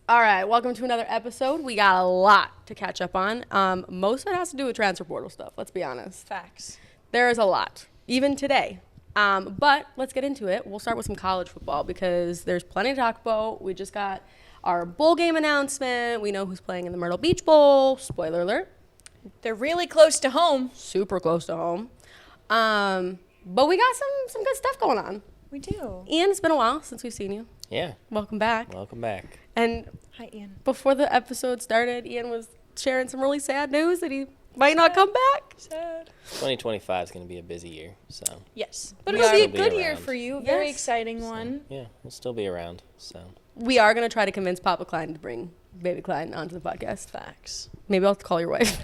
All right, welcome to another episode. We got a lot to catch up on. Most of it has to do with transfer portal stuff, let's be honest. Facts. There is a lot, even today. But let's get into it. We'll start with some college football because there's plenty to talk about. We just got our bowl game announcement. We know who's playing in the Myrtle Beach Bowl. Spoiler alert. They're really close to home. Super close to home. But we got some good stuff going on. We do. Ian, it's been a while since we've seen you. Yeah. Welcome back. Welcome back. And Hi, Ian. before the episode started, Ian was sharing some really sad news that he might not come back. Sad. 2025 is going to be a busy year, so Yes. But We it'll are- be a Still be good year around. for you. Very Yes. exciting one. yeah, we'll still be around. So We are going to try to convince Papa Klein to bring Baby Klein onto the podcast. Facts. Maybe I'll have to call your wife.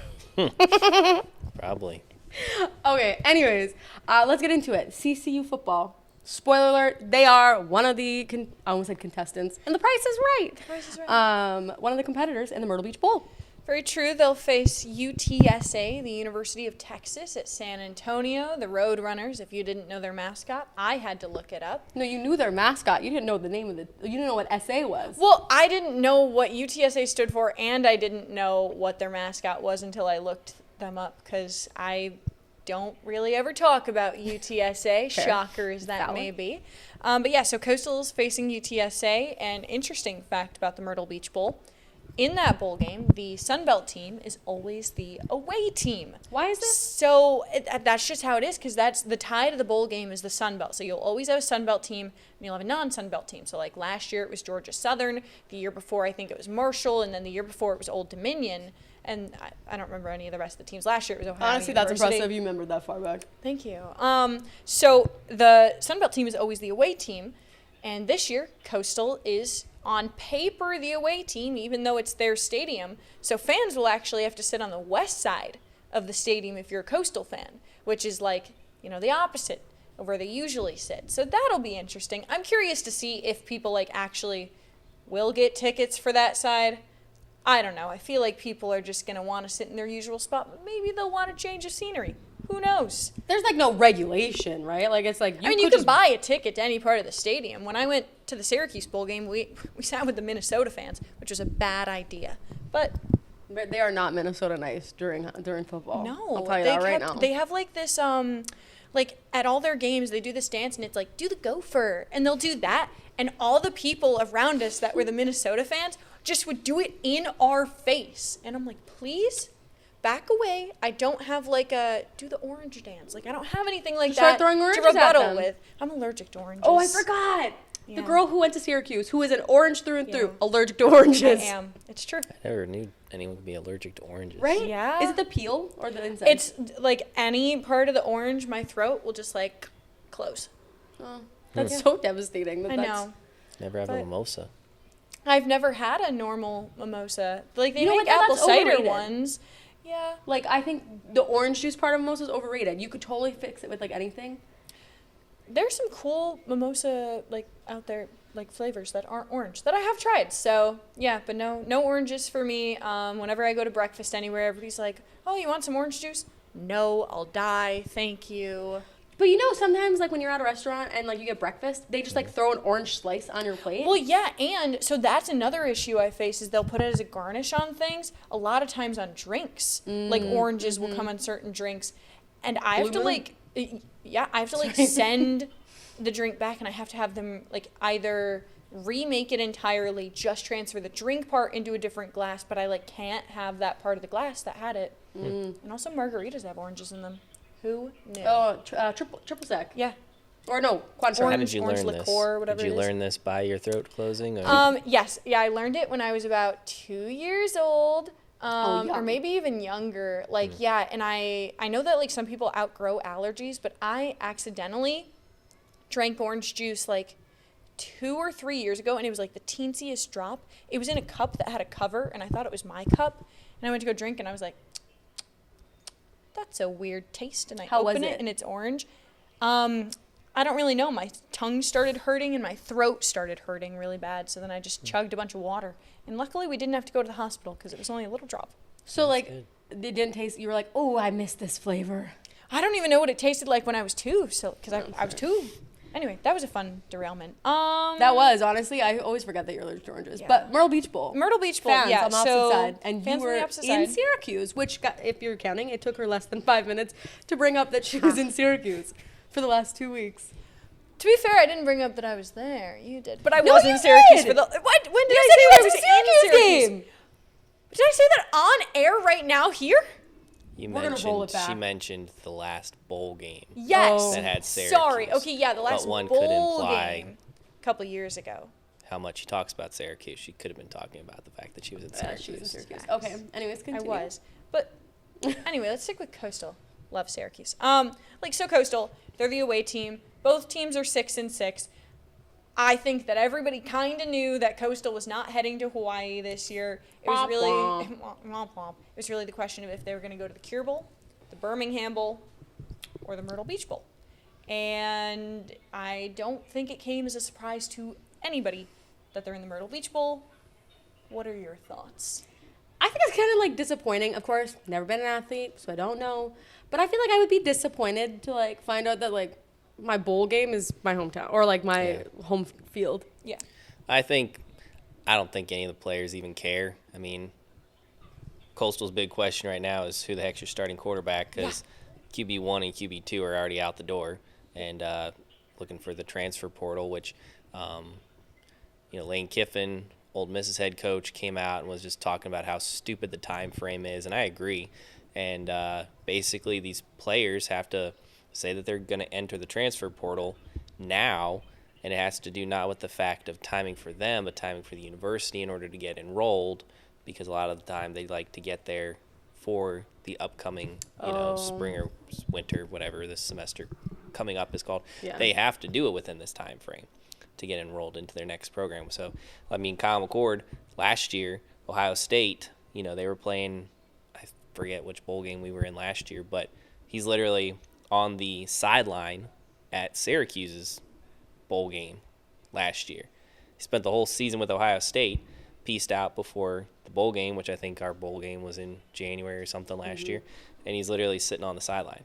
probably. Okay, anyways, let's get into it. CCU football. Spoiler alert, they are one of the, I almost said contestants, and the Price is Right. Price is Right. One of the competitors in the Myrtle Beach Bowl. Very true. They'll face UTSA, the University of Texas at San Antonio, the Roadrunners. If you didn't know their mascot, I had to look it up. No, you knew their mascot. You didn't know the name of you didn't know what SA was. Well, I didn't know what UTSA stood for, and I didn't know what their mascot was until I looked them up because I don't really ever talk about UTSA, Fair. shocker as that Valid. may be. But yeah, so Coastal is facing UTSA. An interesting fact about the Myrtle Beach Bowl. In that bowl game, the Sun Belt team is always the away team. Why is this? So that's just how it is because that's the tie to the bowl game is the Sun Belt. So you'll always have a Sun Belt team and you'll have a non-Sun Belt team. So like last year it was Georgia Southern. The year before I think it was Marshall. And then the year before it was Old Dominion. And I don't remember any of the rest of the teams. Last year it was Ohio Honestly, that's University. impressive. You remembered that far back. Thank you. So the Sun Belt team is always the away team. And this year, Coastal is on paper the away team, even though it's their stadium. So fans will actually have to sit on the west side of the stadium if you're a Coastal fan, which is like, the opposite of where they usually sit. So that'll be interesting. I'm curious to see if people actually will get tickets for that side. I don't know. I feel like people are just going to want to sit in their usual spot, but maybe they'll want to change of scenery. Who knows? There's no regulation, right? It's like You can buy a ticket to any part of the stadium. When I went to the Syracuse bowl game, we sat with the Minnesota fans, which was a bad idea. But they are not Minnesota nice during football. no, I'll tell you that right now. They have this at all their games they do this dance and it's like do the gopher and they'll do that and all the people around us that were the Minnesota fans just would do it in our face and I'm like please. Back away. I don't have do the orange dance. I don't have anything like Start that throwing to oranges at rebuttal them. with. I'm allergic to oranges. Oh, I forgot. Yeah. The girl who went to Syracuse, who is an orange through and Yeah. through, allergic to oranges. I am. It's true. I never knew anyone could be allergic to oranges. Right? Yeah. Is it the peel or the inside? It's any part of the orange, my throat will just close. Oh, that's Yeah. so devastating. I know. Never have a But- mimosa. I've never had a normal mimosa. They You know make what, though? apple That's cider overrated. ones. Yeah. I think the orange juice part of mimosa is overrated. You could totally fix it with anything. There's some cool mimosa out there flavors that aren't orange that I have tried. So yeah, but no oranges for me. Whenever I go to breakfast anywhere, everybody's like, "Oh, you want some orange juice?" No, I'll die. Thank you. But sometimes when you're at a restaurant and you get breakfast, they just throw an orange slice on your plate. Well, yeah, and so that's another issue I face is they'll put it as a garnish on things. A lot of times on drinks, oranges will come on certain drinks, and I have Blue Moon? I have to send the drink back, and I have to have them either remake it entirely, just transfer the drink part into a different glass, but I can't have that part of the glass that had it. And also margaritas have oranges in them. Who knew? Oh, triple sec. Yeah. Or no, quad How orange. did you orange learn liqueur, this? whatever Did you it is. learn this by your throat closing? Or? Yes. Yeah, I learned it when I was about 2 years old. Or young. maybe even younger. Yeah, and I know that some people outgrow allergies, but I accidentally drank orange juice 2 or 3 years ago, and it was the teensiest drop. It was in a cup that had a cover, and I thought it was my cup. And I went to go drink, and I was like, that's a weird taste. And I How was open it? and it's orange. I don't really know. My tongue started hurting and my throat started hurting really bad. So then I just chugged a bunch of water. And luckily we didn't have to go to the hospital because it was only a little drop. So good. they didn't taste. You were like, oh, I miss this flavor. I don't even know what it tasted like when I was 2. So because I was 2. Anyway, that was a fun derailment. That was, honestly, I always forget that you're allergic to oranges. Yeah. But Myrtle Beach Bowl. Myrtle Beach Bowl, Fans yeah. on the opposite side. And you fans on were the opposite in side. Syracuse, which, if you're counting, it took her less than 5 minutes to bring up that she was in Syracuse for the last 2 weeks. To be fair, I didn't bring up that I was there. You did. But I No, was you in Syracuse did! for the... What? When did Yeah, I say you that I went was to in Syracuse? game. Did I say that on air right now here? You We're gonna roll mentioned it back. she mentioned the last bowl game. Yes. Oh. That had Syracuse. Sorry. Okay, yeah, the last But one bowl could imply game a couple years ago. how much she talks about Syracuse. She could have been talking about the fact that she was in She Syracuse. was in Syracuse. Okay, anyways, continue. I was. But anyway, let's stick with Coastal. Love Syracuse. So Coastal, they're the away team. Both teams are 6-6. I think that everybody kind of knew that Coastal was not heading to Hawaii this year. It was really the question of if they were going to go to the Cure Bowl, the Birmingham Bowl, or the Myrtle Beach Bowl. And I don't think it came as a surprise to anybody that they're in the Myrtle Beach Bowl. What are your thoughts? I think it's kind of like disappointing. Of course, never been an athlete, so I don't know. But I feel like I would be disappointed to like find out that like my bowl game is my hometown or like my home field. Yeah. I don't think any of the players even care. I mean, Coastal's big question right now is who the heck's your starting quarterback, because QB1 and QB2 are already out the door and looking for the transfer portal, which, Lane Kiffin, Old Miss's head coach, came out and was just talking about how stupid the time frame is, and I agree. And basically these players have to say that they're going to enter the transfer portal now, and it has to do not with the fact of timing for them, but timing for the university in order to get enrolled, because a lot of the time they like to get there for the upcoming, spring or winter, whatever this semester coming up is called. Yeah. They have to do it within this time frame to get enrolled into their next program. So, I mean, Kyle McCord, last year, Ohio State, they were playing, I forget which bowl game we were in last year, but he's literally on the sideline at Syracuse's bowl game last year. He spent the whole season with Ohio State, pieced out before the bowl game, which I think our bowl game was in January or something last year, and he's literally sitting on the sideline.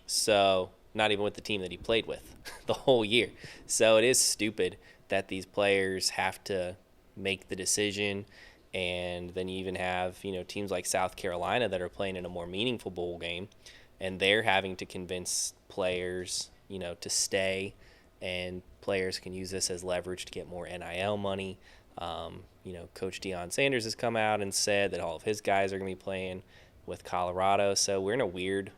So, not even with the team that he played with the whole year. So it is stupid that these players have to make the decision, and then you even have, teams like South Carolina that are playing in a more meaningful bowl game, and they're having to convince players, to stay, and players can use this as leverage to get more NIL money. Coach Deion Sanders has come out and said that all of his guys are going to be playing with Colorado. So we're in a weird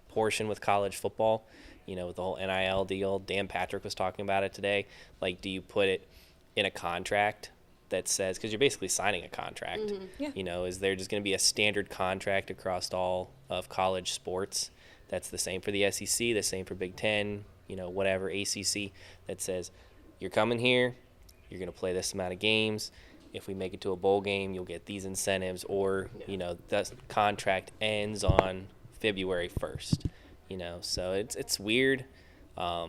portion with college football, with the whole NIL deal. Dan Patrick was talking about it today. Like, do you put it in a contract that says, because you're basically signing a contract, is there just going to be a standard contract across all of college sports that's the same for the SEC, the same for Big Ten, whatever, ACC, that says you're coming here, you're going to play this amount of games. If we make it to a bowl game, you'll get these incentives, or, the contract ends on February 1st, so it's weird. I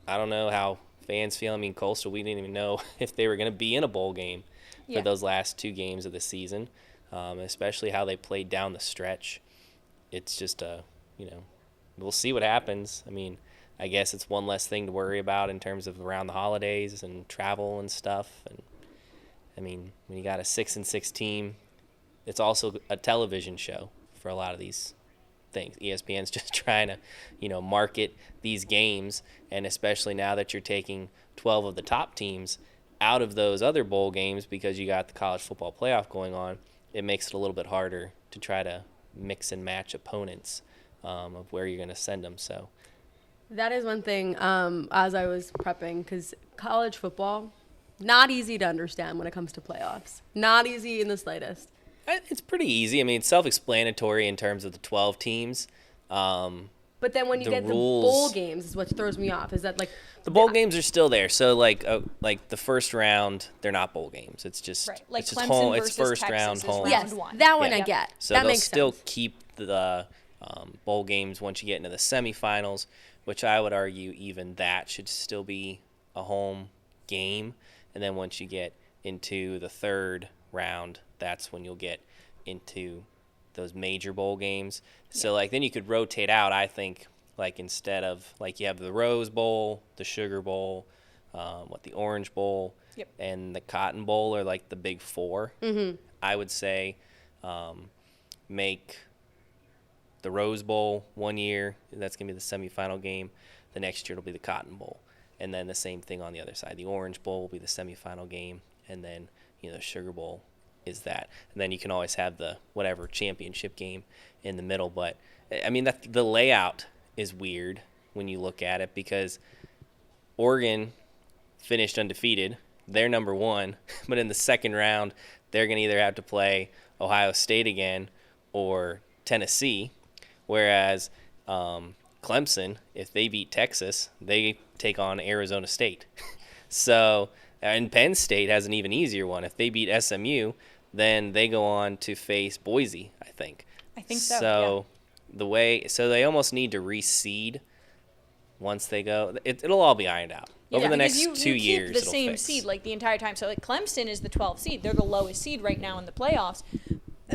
don't know how fans feel. I mean, Coastal, we didn't even know if they were going to be in a bowl game for those last two games of the season, especially how they played down the stretch. It's just, we'll see what happens. I mean, I guess it's one less thing to worry about in terms of around the holidays and travel and stuff. And I mean, when you got a 6-6 team, it's also a television show for a lot of these things. ESPN's just trying to, market these games, and especially now that you're taking 12 of the top teams out of those other bowl games because you got the college football playoff going on, it makes it a little bit harder to try to mix and match opponents of where you're going to send them. So that is one thing as I was prepping, because college football, not easy to understand when it comes to playoffs. Not easy in the slightest. It's pretty easy. I mean, it's self-explanatory in terms of the 12 teams. But then when you get the bowl games is what throws me off. Is that like the bowl games are still there? So like the first round, they're not bowl games. It's just like it's just Clemson home. versus It's first Texas round is home. round yes, one. that one Yeah. I get. So that they'll makes still sense. keep the bowl games once you get into the semifinals, which I would argue even that should still be a home game. And then once you get into the third round, that's when you'll get into those major bowl games. So like then you could rotate out, I think, Like instead of like you have the Rose Bowl, the Sugar Bowl, the Orange Bowl, Yep. and the Cotton Bowl are like the big four. Mm-hmm. I would say make the Rose Bowl one year. That's going to be the semifinal game. The next year it'll be the Cotton Bowl. And then the same thing on the other side. The Orange Bowl will be the semifinal game. And then, the Sugar Bowl is that. And then you can always have the whatever championship game in the middle. But, I mean, the layout is weird when you look at it because Oregon finished undefeated. They're number one. But in the second round, they're going to either have to play Ohio State again or Tennessee. Whereas Clemson, if they beat Texas, they take on Arizona State. So, and Penn State has an even easier one. If they beat SMU, then they go on to face Boise, I think. I think so. So they almost need to reseed once they go. It'll all be ironed out. Over the next 2 years, you keep the it'll same fix. seed like the entire time. So like Clemson is the 12th seed. They're the lowest seed right now in the playoffs.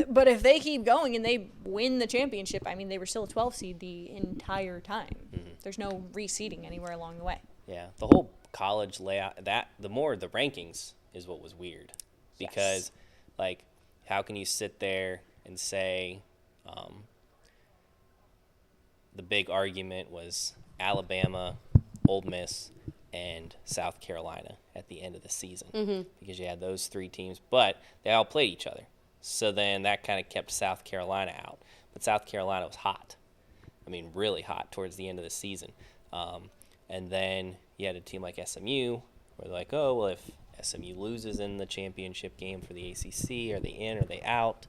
But if they keep going and they win the championship, I mean, they were still a 12 seed the entire time. Mm-hmm. There's no reseeding anywhere along the way. Yeah, the whole college layout, the more the rankings is what was weird. Because, like, how can you sit there and say the big argument was Alabama, Ole Miss, and South Carolina at the end of the season. Mm-hmm. Because you had those three teams, but they all played each other. So then that kind of kept South Carolina out. But South Carolina was hot. I mean, really hot towards the end of the season. And then you had a team like SMU where they're like, oh, well, if SMU loses in the championship game for the ACC, are they in, are they out?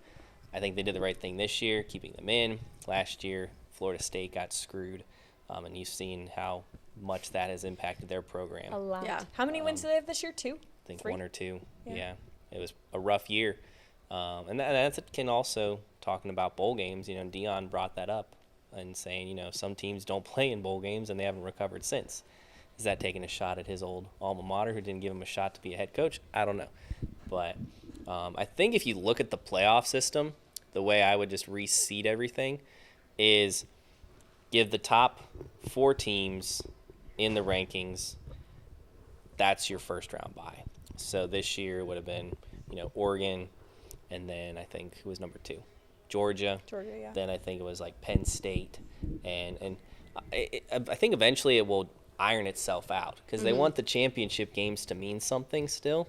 I think they did the right thing this year, keeping them in. Last year, Florida State got screwed. And you've seen how much that has impacted their program. A lot. Yeah. How many wins do they have this year? 2? I think 3? 1 or 2. Yeah. Yeah. It was a rough year. And that's can also, talking about bowl games, Dion brought that up and saying, some teams don't play in bowl games and they haven't recovered since. Is that taking a shot at his old alma mater who didn't give him a shot to be a head coach? I don't know. But I think if you look at the playoff system, the way I would just reseed everything is give the top 4 teams in the rankings, that's your first round bye. So this year would have been, Oregon, and then I think who was number 2? Georgia. Georgia, yeah. Then I think it was like Penn State. And I think eventually it will iron itself out because they want the championship games to mean something still.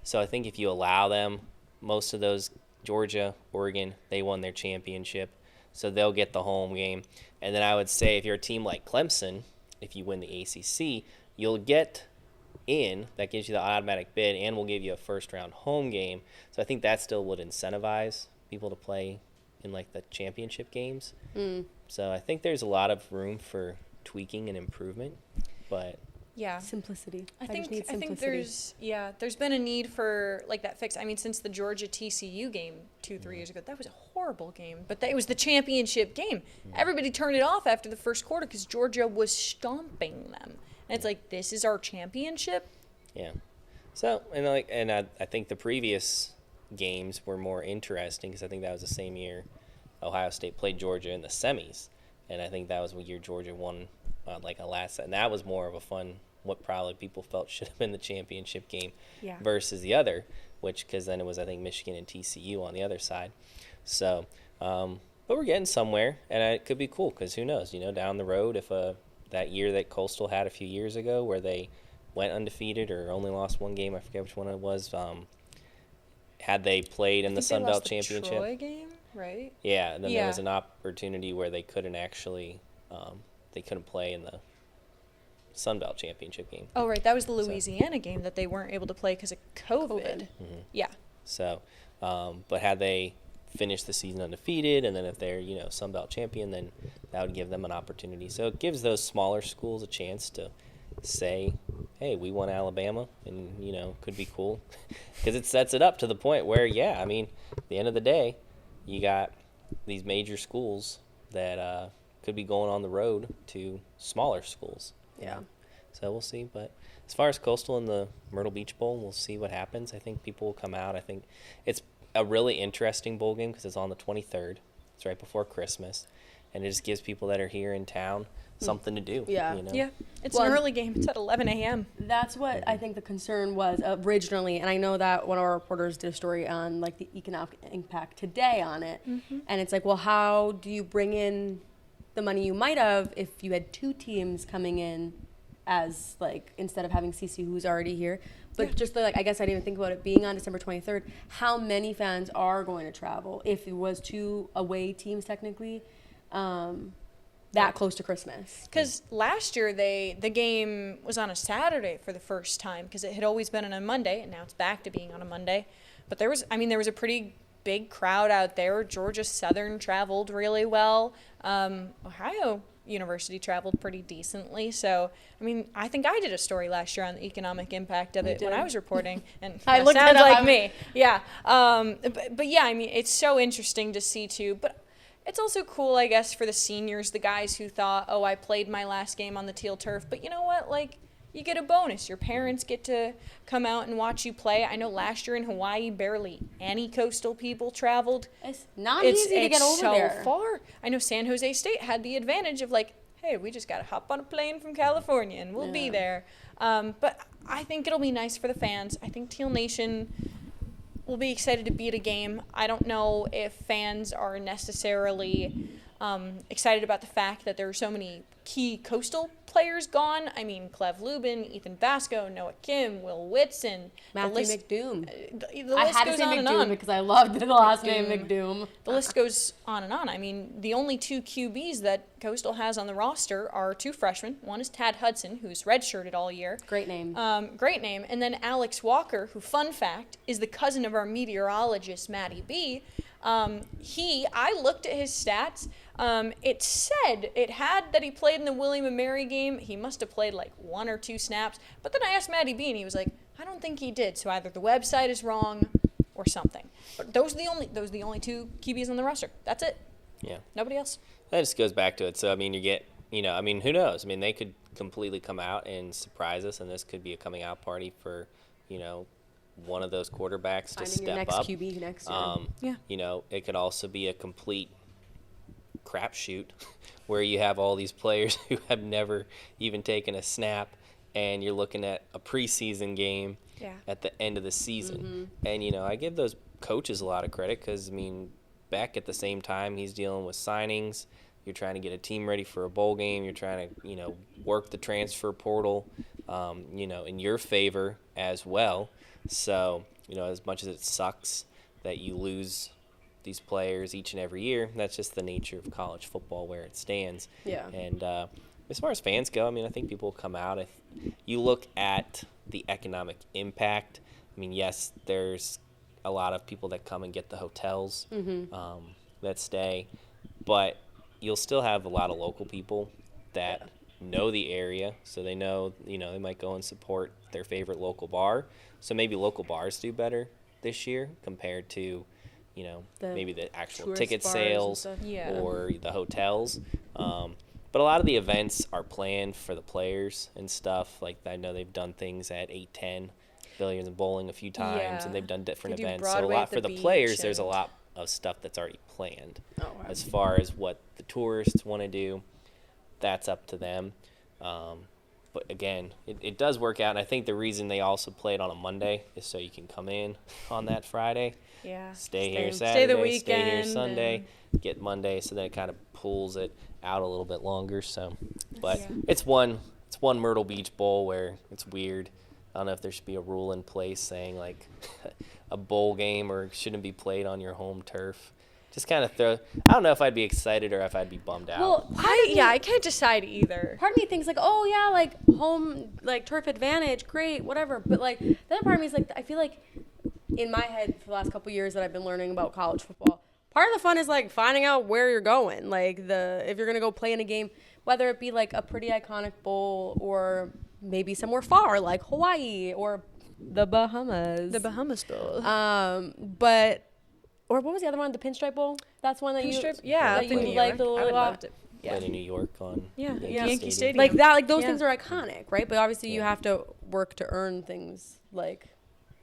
So I think if you allow them, most of those, Georgia, Oregon, they won their championship. So they'll get the home game. And then I would say if you're a team like Clemson, if you win the ACC, you'll get in. That gives you the automatic bid and will give you a first-round home game. So I think that still would incentivize people to play in, like, the championship games. So I think there's a lot of room for tweaking and improvement. But Yeah. Simplicity. I just need think simplicity. there's been a need for like that fix. I mean, since the Georgia TCU game 2-3 years ago, that was a horrible game, but it was the championship game. Everybody turned it off after the first quarter because Georgia was stomping them. And it's like, this is our championship. Yeah. So I think the previous games were more interesting because I think that was the same year Ohio State played Georgia in the semis, and I think that was the year Georgia won like a last, and that was more of a fun, what probably people felt should have been the championship game versus the other, because then it was, I think, Michigan and TCU on the other side. So, but we're getting somewhere, and it could be cool because who knows, down the road, if that year that Coastal had a few years ago where they went undefeated or only lost one game, I forget which one it was, had they played in the Sun Belt Championship. The Troy game, right? Yeah, and then there was an opportunity where they couldn't actually they couldn't play in the Sun Belt Championship game. Oh, right. That was the Louisiana game that they weren't able to play because of COVID. Mm-hmm. Yeah. So, but had they finished the season undefeated, and then if they're, Sun Belt champion, then that would give them an opportunity. So it gives those smaller schools a chance to say, hey, we won Alabama, and, could be cool. Because it sets it up to the point where, at the end of the day, you got these major schools that could be going on the road to smaller schools. Yeah. So we'll see. But as far as Coastal and the Myrtle Beach Bowl, we'll see what happens. I think people will come out. I think it's a really interesting bowl game because it's on the 23rd. It's right before Christmas. and it just gives people that are here in town something to do. Yeah. You know? Yeah. It's an early game. It's at 11 a.m. That's what I think the concern was originally, and I know that one of our reporters did a story on like the economic impact today on it, and it's like, well, how do you bring in the money you might have if you had two teams coming in as like instead of having CC who's already here, but just like I guess I didn't even think about it being on December 23rd. How many fans are going to travel if it was two away teams technically? That close to Christmas. Because last year the game was on a Saturday for the first time because it had always been on a Monday, and now it's back to being on a Monday. But there was a pretty big crowd out there. Georgia Southern traveled really well. Ohio University traveled pretty decently. So, I mean, I think I did a story last year on the economic impact of it when I was reporting. And I looked sounds it up. like me. Yeah. But yeah, I mean, it's so interesting to see too. But it's also cool, I guess, for the seniors, the guys who thought, oh, I played my last game on the teal turf. But you know what? Like, you get a bonus. Your parents get to come out and watch you play. I know last year in Hawaii, barely any coastal people traveled. It's not easy to get over so there. far. I know San Jose State had the advantage of like, hey, we just got to hop on a plane from California and we'll be there. But I think it'll be nice for the fans. I think Teal Nation will be excited to be at a game. I don't know if fans are necessarily excited about the fact that there are so many key coastal players gone. I mean, Clev Lubin, Ethan Vasco, Noah Kim, Will Whitson. Matthew McDoom. The I list had to goes say on and McDoom on. because I loved the last name McDoom. The list goes on and on. I mean, the only two QBs that Coastal has on the roster are two freshmen. One is Tad Hudson, who's redshirted all year. Great name. Great name. And then Alex Walker, who, fun fact, is the cousin of our meteorologist, Matty B. I looked at his stats. It had that he played in the William & Mary game. He must have played like 1 or 2 snaps. But then I asked Matty B, and he was like, I don't think he did. So either the website is wrong or something. But those are the only two QBs on the roster. That's it. Yeah. Nobody else. That just goes back to it. So, I mean, who knows? I mean, they could completely come out and surprise us, and this could be a coming out party for, one of those quarterbacks to Finding step your next up. QB next year. Yeah. It could also be a complete crapshoot where you have all these players who have never even taken a snap, and you're looking at a preseason game at the end of the season. And, I give those coaches a lot of credit because, I mean, back at the same time he's dealing with signings, you're trying to get a team ready for a bowl game, you're trying to, work the transfer portal, in your favor as well. So, as much as it sucks that you lose these players each and every year, that's just the nature of college football where it stands. Yeah. And as far as fans go, I mean, I think people will come out. If you look at the economic impact, I mean, yes, there's a lot of people that come and get the hotels that stay, but you'll still have a lot of local people that know the area, so they know, they might go and support their favorite local bar. So maybe local bars do better this year compared to, maybe the actual ticket sales or the hotels. But a lot of the events are planned for the players and stuff. Like, I know they've done things at 810 Billiards and Bowling a few times, and they've done different events. So a lot for the players, there's a lot of stuff that's already planned. As far as what the tourists want to do, that's up to them. But again, it does work out, and I think the reason they also play it on a Monday is so you can come in on that Friday, stay here Saturday, stay here Sunday, get Monday, so then it kind of pulls it out a little bit longer. So, but it's one Myrtle Beach Bowl where it's weird. I don't know if there should be a rule in place saying like a bowl game or shouldn't be played on your home turf. Just kind of I don't know if I'd be excited or if I'd be bummed out. Well, I can't decide either. Part of me thinks like, oh yeah, like home, like turf advantage, great, whatever. But like the other part of me is like, I feel like in my head for the last couple of years that I've been learning about college football, part of the fun is like finding out where you're going. Like if you're gonna go play in a game, whether it be like a pretty iconic bowl or maybe somewhere far like Hawaii or the Bahamas. The Bahamas Bowl. Or what was the other one? The Pinstripe Bowl? That's one that Pinstripe? you up in New York. I would love to. Played in New York on Yankee Stadium. Like that, like those things are iconic, right? But obviously you have to work to earn things like.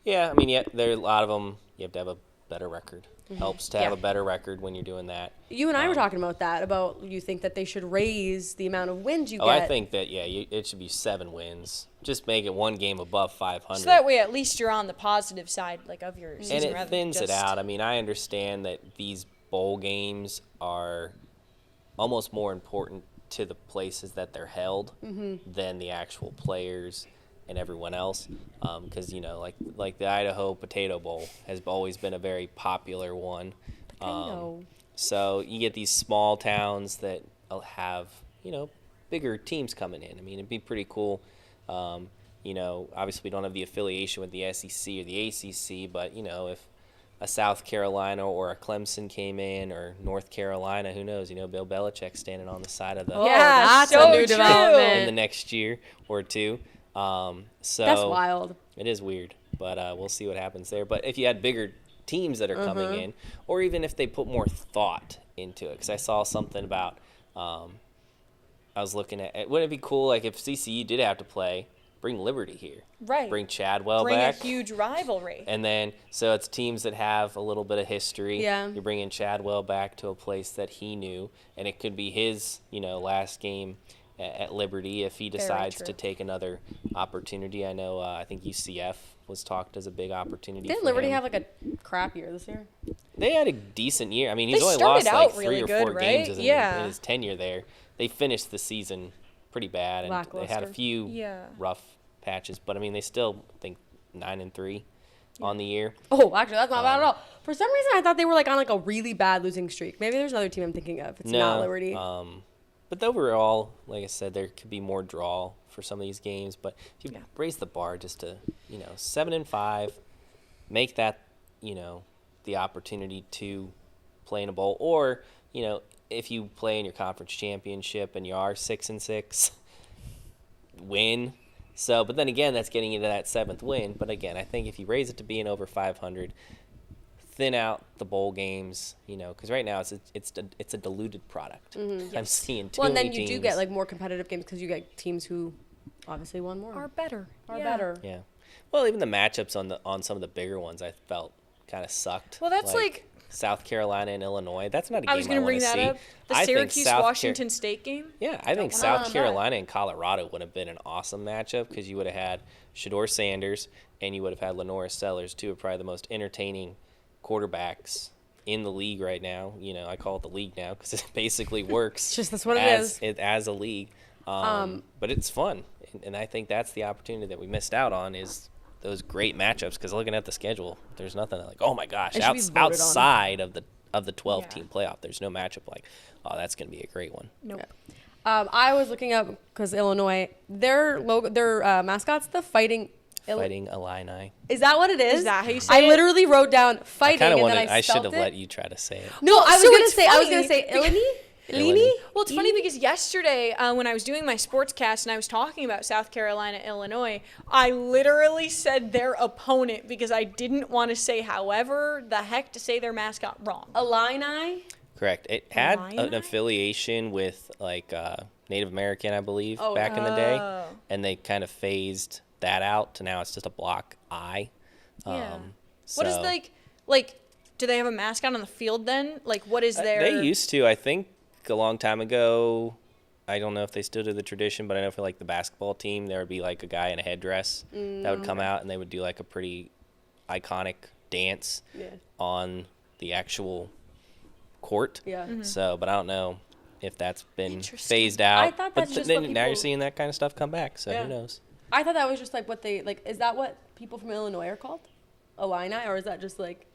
Yeah, I mean, there are a lot of them. You have to have a better record Helps to have a better record when you're doing that. You and I were talking about that, about you think that they should raise the amount of wins you get. I think that, it should be 7 wins. Just make it one game above 500. So that way, at least you're on the positive side, like, of your season. And it thins it out. I mean, I understand that these bowl games are almost more important to the places that they're held than the actual players and everyone else, because like the Idaho Potato Bowl has always been a very popular one. So you get these small towns that have bigger teams coming in. I mean, it'd be pretty cool. Obviously we don't have the affiliation with the SEC or the ACC, but if a South Carolina or a Clemson came in, or North Carolina, who knows? Bill Belichick standing on the side of the that's so a new development in the next year or two. So that's wild. It is weird, but we'll see what happens there. But if you had bigger teams that are coming in, or even if they put more thought into it, because I saw something about, I was looking at, wouldn't it be cool, like if CCU did have to play, bring Liberty here. Right. Bring Chadwell Bring back. a huge rivalry. And then, so it's teams that have a little bit of history. Yeah. You're bringing Chadwell back to a place that he knew, and it could be his, last game at Liberty if he decides to take another opportunity. I know, I think UCF was talked as a big opportunity. Didn't Liberty have like a crap year this year? They had a decent year. I mean, he's They only started lost out like 3 really or good, 4 right? games in Yeah. his tenure there. They finished the season pretty bad, and they had a Lackluster. few rough patches, but I mean, they still think 9-3 on the year. Oh, actually, that's not bad at all. For some reason, I thought they were like on like a really bad losing streak. Maybe there's another team I'm thinking of. It's not Liberty. But overall, like I said, there could be more draw for some of these games. But if you raise the bar just to 7-5, make that the opportunity to play in a bowl, or if you play in your conference championship and you are 6-6, win. So, but then again, that's getting into that 7th win. But again, I think if you raise it to being over 500, thin out the bowl games, because right now it's a diluted product. I'm seeing too many teams. Well, and then you do get like more competitive games because you get teams who obviously won more. Are better. Yeah. Well, even the matchups on some of the bigger ones, I felt kind of sucked. Well, that's like South Carolina and Illinois. That's not a game I was going to bring that up. The Syracuse-Washington State game. Yeah, I think South Carolina and Colorado would have been an awesome matchup because you would have had Shedeur Sanders and you would have had Lenora Sellers, two of probably the most entertaining quarterbacks in the league right now. I call it the league now because it basically works. That's what as a league. But it's fun, and I think that's the opportunity that we missed out on is those great matchups, because looking at the schedule, there's nothing like, oh my gosh, outside of the 12-team playoff, there's no matchup like, oh, that's going to be a great one. Nope. I was looking up because Illinois, their mascot's the Fighting Illini. Is that what it is? Is that how you say it? I literally wrote down fighting, and then I should have spelt let you try to say it. No, I was gonna say Illini. Illini? Well, it's funny because yesterday when I was doing my sportscast and I was talking about South Carolina, Illinois, I literally said their opponent because I didn't want to say however the heck to say their mascot wrong. Illini? Correct. It had an affiliation with like Native American, I believe, back in the day, and they kind of phased that out to now it's just a block I. Yeah. What is like? Do they have a mascot on the field then? Like, what is their? They used to, I think. A long time ago, I don't know if they still do the tradition, but I know for like the basketball team, there would be like a guy in a headdress that would come out and they would do like a pretty iconic dance on the actual court. Yeah. Mm-hmm. So, but I don't know if that's been phased out. I thought that's but just then what now you're people- seeing that kind of stuff come back. So who knows? I thought that was just like what they like. Is that what people from Illinois are called? Illini, or is that just like?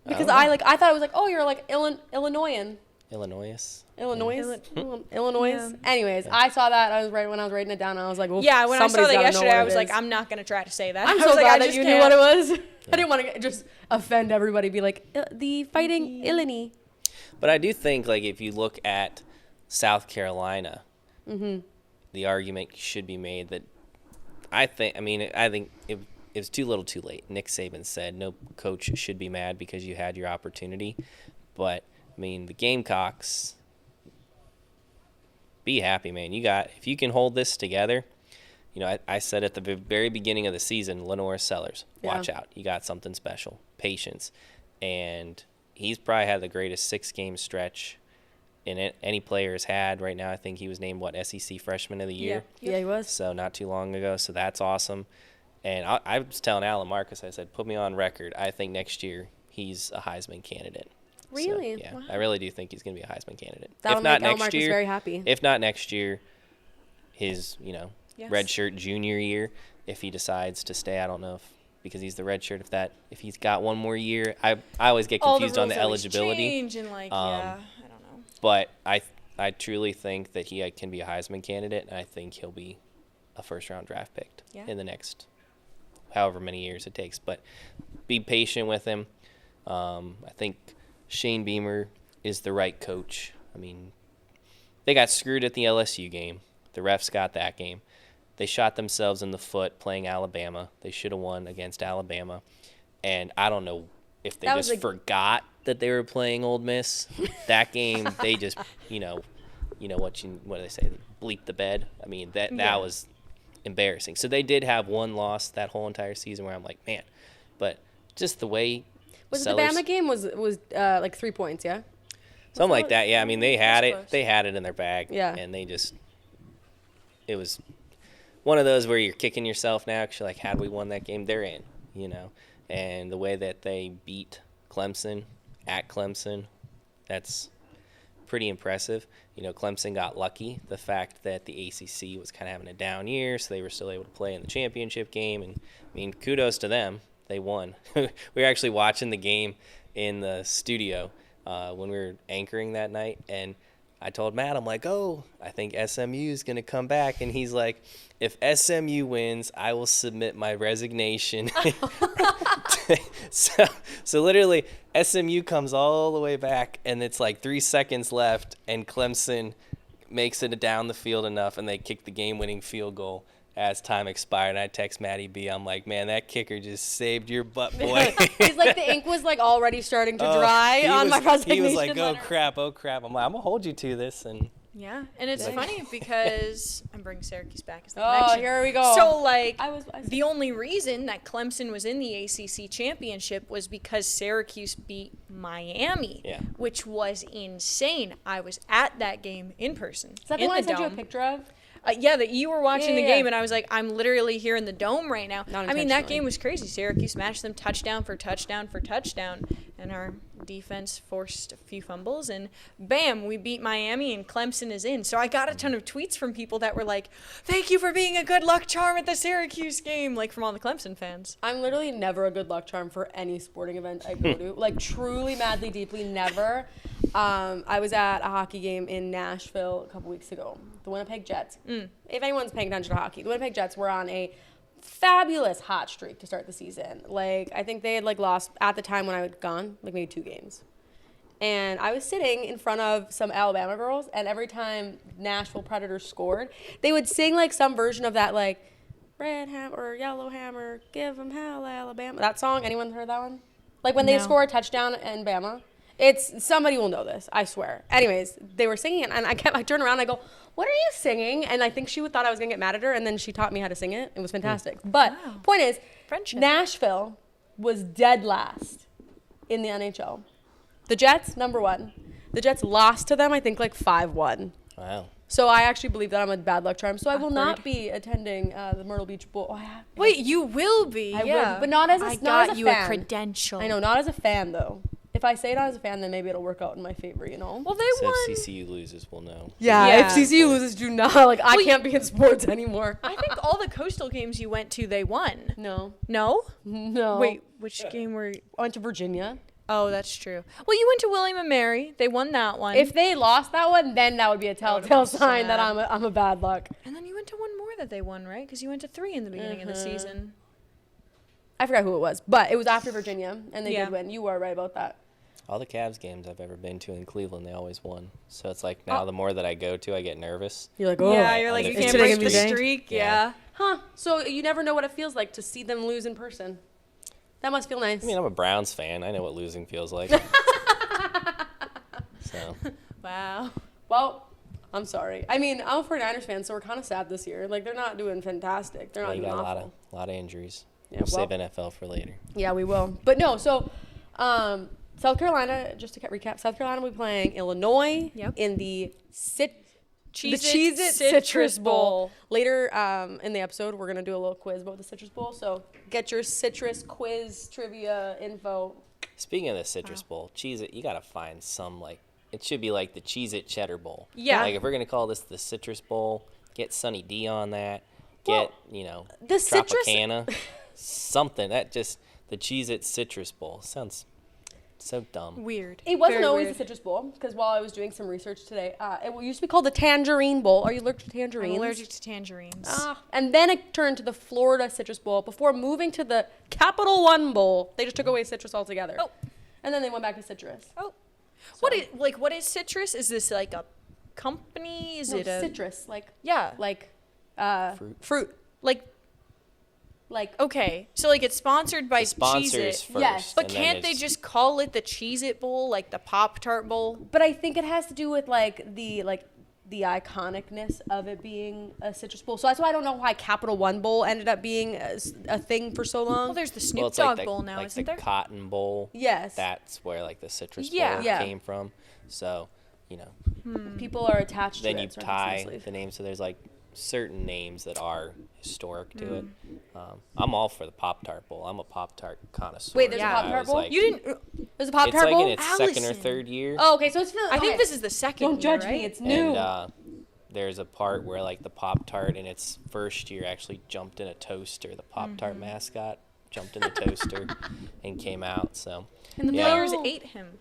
Because I thought it was like, oh, you're like Illinoisan. Illinois. Yeah. Anyways, I saw that. When I was writing it down, I was like, well, yeah, when I saw that yesterday, I was like, I'm not going to try to say that. I'm so glad that you knew what it was. I didn't want to just offend everybody, be like, the Fighting Illini. But I do think, like, if you look at South Carolina, the argument should be made that I think it was too little too late. Nick Saban said no coach should be mad because you had your opportunity. But, I mean, the Gamecocks, be happy, man. If you can hold this together, I said at the very beginning of the season, Lenora Sellers, watch out. You got something special. Patience. and he's probably had the greatest 6-game stretch in it any player has had right now. I think he was named, SEC Freshman of the Year? Yeah, he was. So not too long ago, so that's awesome. And I was telling Alan Marcus, I said, put me on record. I think next year he's a Heisman candidate. Really? So, yeah, Wow. I really do think he's going to be a Heisman candidate. That would make Alan Marcus very happy. If not next year, his, redshirt junior year, if he decides to stay. I don't know because he's the redshirt. If he's got one more year, I always get confused on the eligibility. Change and I don't know. But I truly think that he can be a Heisman candidate, and I think he'll be a first-round draft pick in the next however many years it takes. But be patient with him. I think Shane Beamer is the right coach. I mean, they got screwed at the LSU game. The refs got that game. They shot themselves in the foot playing Alabama. They should have won against Alabama. And I don't know if they just forgot that they were playing Ole Miss. That game, they just, what do they say? Bleep the bed. I mean, that was embarrassing. So they did have one loss that whole entire season where I'm like, man. But just the way the Bama game was like 3 points, yeah? Something like that, yeah. I mean, they had it. They had it in their bag. Yeah. And it was one of those where you're kicking yourself now because you're like, had we won that game, they're in, And the way that they beat Clemson at Clemson, that's pretty impressive. Clemson got lucky. The fact that the ACC was kind of having a down year, so they were still able to play in the championship game. And, I mean, kudos to them. They won. We were actually watching the game in the studio when we were anchoring that night, and I told Matt, I'm like, I think SMU is going to come back. And he's like, if SMU wins, I will submit my resignation. So literally, SMU comes all the way back, and it's like 3 seconds left, and Clemson makes it down the field enough, and they kick the game-winning field goal as time expired. And I text Maddie B. I'm like, man, that kicker just saved your butt, boy. He's like, the ink was like already starting to dry on my resignation He was like, letter. oh crap. I'm like, I'm gonna hold you to this. And yeah, and it's funny because I'm bringing Syracuse back as the Oh, connection. here we go. So the only reason that Clemson was in the ACC championship was because Syracuse beat Miami, which was insane. I was at that game in person. Is that the one I sent you a picture of? Yeah, that you were watching the game, and I was like, I'm literally here in the dome right now. I mean, that game was crazy. Syracuse smashed them touchdown for touchdown for touchdown, and our defense forced a few fumbles, and bam, we beat Miami, and Clemson is in. So I got a ton of tweets from people that were like, thank you for being a good luck charm at the Syracuse game, like from all the Clemson fans. I'm literally never a good luck charm for any sporting event I go to. Like, truly, madly, deeply, never. I was at a hockey game in Nashville a couple weeks ago. The Winnipeg Jets. If anyone's paying attention to hockey, the Winnipeg Jets were on a fabulous hot streak to start the season. Like, I think they had lost at the time when I had gone maybe 2 games. And I was sitting in front of some Alabama girls, and every time Nashville Predators scored, they would sing some version of that red hammer or yellow hammer, give 'em hell, Alabama. That song, anyone heard that one? When they score a touchdown in Bama. Somebody will know this, I swear. Anyways, they were singing it, and I turned around, and I go, what are you singing? And I think she thought I was going to get mad at her, and then she taught me how to sing it. It was fantastic. But point is, Friendship. Nashville was dead last in the NHL. The Jets, number 1. The Jets lost to them, I think, 5-1. wow. So I actually believe that I'm a bad luck charm. So I will not be attending the Myrtle Beach Bowl. Wait, you will be? I will, but not as a fan. I got you a credential. I know, not as a fan, though. If I say it as a fan, then maybe it'll work out in my favor, Well, they So won. if CCU loses, we'll know. Yeah, if CCU loses, do not. I can't be in sports anymore. I think all the Coastal games you went to, they won. No. No? No. Wait, which game were you? I went to Virginia. Oh, that's true. Well, you went to William and Mary. They won that one. If they lost that one, then that would be a telltale sign that I'm a bad luck. And then you went to one more that they won, right? Because you went to 3 in the beginning of the season. I forgot who it was, but it was after Virginia, and they did win. You were right about that. All the Cavs games I've ever been to in Cleveland, they always won. So it's now the more that I go to, I get nervous. You're like, oh. Yeah, you're like, you can't break the streak. Yeah. Huh. So you never know what it feels like to see them lose in person. That must feel nice. I mean, I'm a Browns fan. I know what losing feels like. So. Wow. Well, I'm sorry. I mean, I'm a 49ers fan, so we're kind of sad this year. They're not doing fantastic. They're not You doing got awful. a lot of injuries. Yeah, We'll save NFL for later. Yeah, we will. But no, so South Carolina, just to recap, South Carolina will be playing Illinois Yep. in the Cheez-It Citrus Bowl. Later in the episode, we're going to do a little quiz about the Citrus Bowl. So get your citrus quiz trivia info. Speaking of the Citrus Bowl, Cheez-It, you got to find some, like, it should be like the Cheez-It Cheddar Bowl. Yeah. Like, if we're going to call this the Citrus Bowl, get Sunny D on that. Well, Get, the citrus- Tropicana. Something. That just, the Cheez-It Citrus Bowl. Sounds so dumb. Weird. It wasn't Very always weird. the Citrus Bowl, because while I was doing some research today, it used to be called the Tangerine Bowl. Are you allergic to tangerines? I'm allergic to tangerines. And then it turned to the Florida Citrus Bowl before moving to the Capital One Bowl. They just took away citrus altogether. Oh. And then they went back to citrus. Oh. What is citrus? Is this like a company? Is No, it a citrus, like Fruit. like Okay, so like it's sponsored by The sponsors Cheez-It. first. Yes. But and then can't they it's- just call it the Cheez-It Bowl, like the Pop-Tart Bowl? But I think it has to do with the iconicness of it being a Citrus Bowl. So that's why I don't know why Capital One Bowl ended up being a thing for so long. Well, there's the Snoop Well, it's Dogg like the, Bowl now, like isn't the there? Cotton Bowl. Yes. That's where, like, the Citrus Yeah. Bowl Yeah. came from. So, People are attached then to you it. so it has tie to be the names. So there's, like, certain names that are historic to Mm. it. I'm all for the Pop-Tart Bowl. I'm a Pop-Tart connoisseur. Wait, there's a Yeah. Pop-Tart I was Bowl? like- You didn't. There's a It's Pop-Tart like Bowl? in its second or Allison. third year. Oh, okay, so it's I think this is the second. Don't judge year, me, right? it's new. And there's a part where, like, the Pop-Tart in its first year actually jumped in a toaster. The Pop-Tart mascot jumped in the toaster and came out. So, And the yeah. players No. ate him.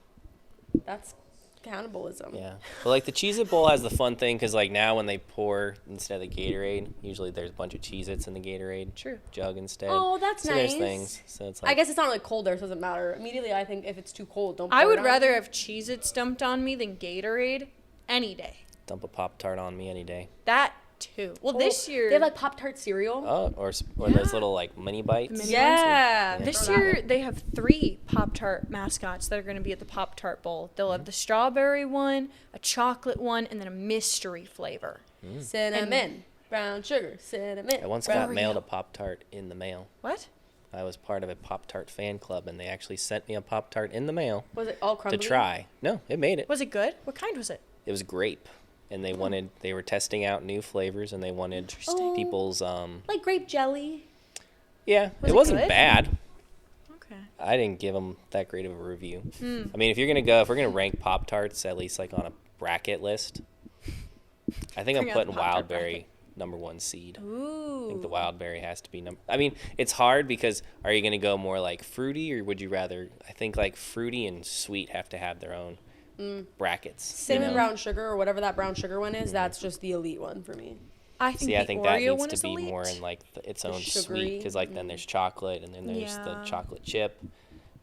That's cannibalism. Yeah. But, like, the Cheez-It Bowl has the fun thing because, like, now when they pour instead of the Gatorade, usually there's a bunch of Cheez-Its in the Gatorade True. jug instead. Oh, that's so nice. there's things. So it's like, I guess it's not really cold there, so it doesn't matter. Immediately, I think if it's too cold, don't pour I it would on rather me. have Cheez-Its dumped on me than Gatorade any day. dump a Pop-Tart on me any day. That too. Well, this year. They have like Pop-Tart cereal. Oh, or those little, like, mini bites. mini- Yeah. This Throw that year in. they have 3 Pop-Tart mascots that are going to be at the Pop-Tart Bowl. They'll have the strawberry one, a chocolate one, and then a mystery flavor. Cinnamon, brown sugar, cinnamon. I once brown got mailed a Pop-Tart in the mail. What? I was part of a Pop-Tart fan club, and they actually sent me a Pop-Tart in the mail Was it all crumbly? to try. No, it made it. Was it good? What kind was it? It was grape, and they were testing out new flavors, and they wanted Oh. people's Like grape jelly. yeah. Was it it wasn't good? bad. Okay. I didn't give them that great of a review. Hmm. I mean, if we're gonna rank Pop-Tarts at least like on a bracket list, I think I'm Bring out putting the Pop-Tart Wildberry number 1 seed. I Ooh. think the Wildberry has to be I mean, it's hard because are you going to go more like fruity or would you rather? I think like fruity and sweet have to have their own brackets. you Cinnamon know? brown sugar or whatever that brown sugar one is, that's just the elite one for me. I think See, the I think that Oreo needs one to is be elite. more in like its own sweet sugary, because like then there's chocolate and then there's the Yeah. chocolate chip,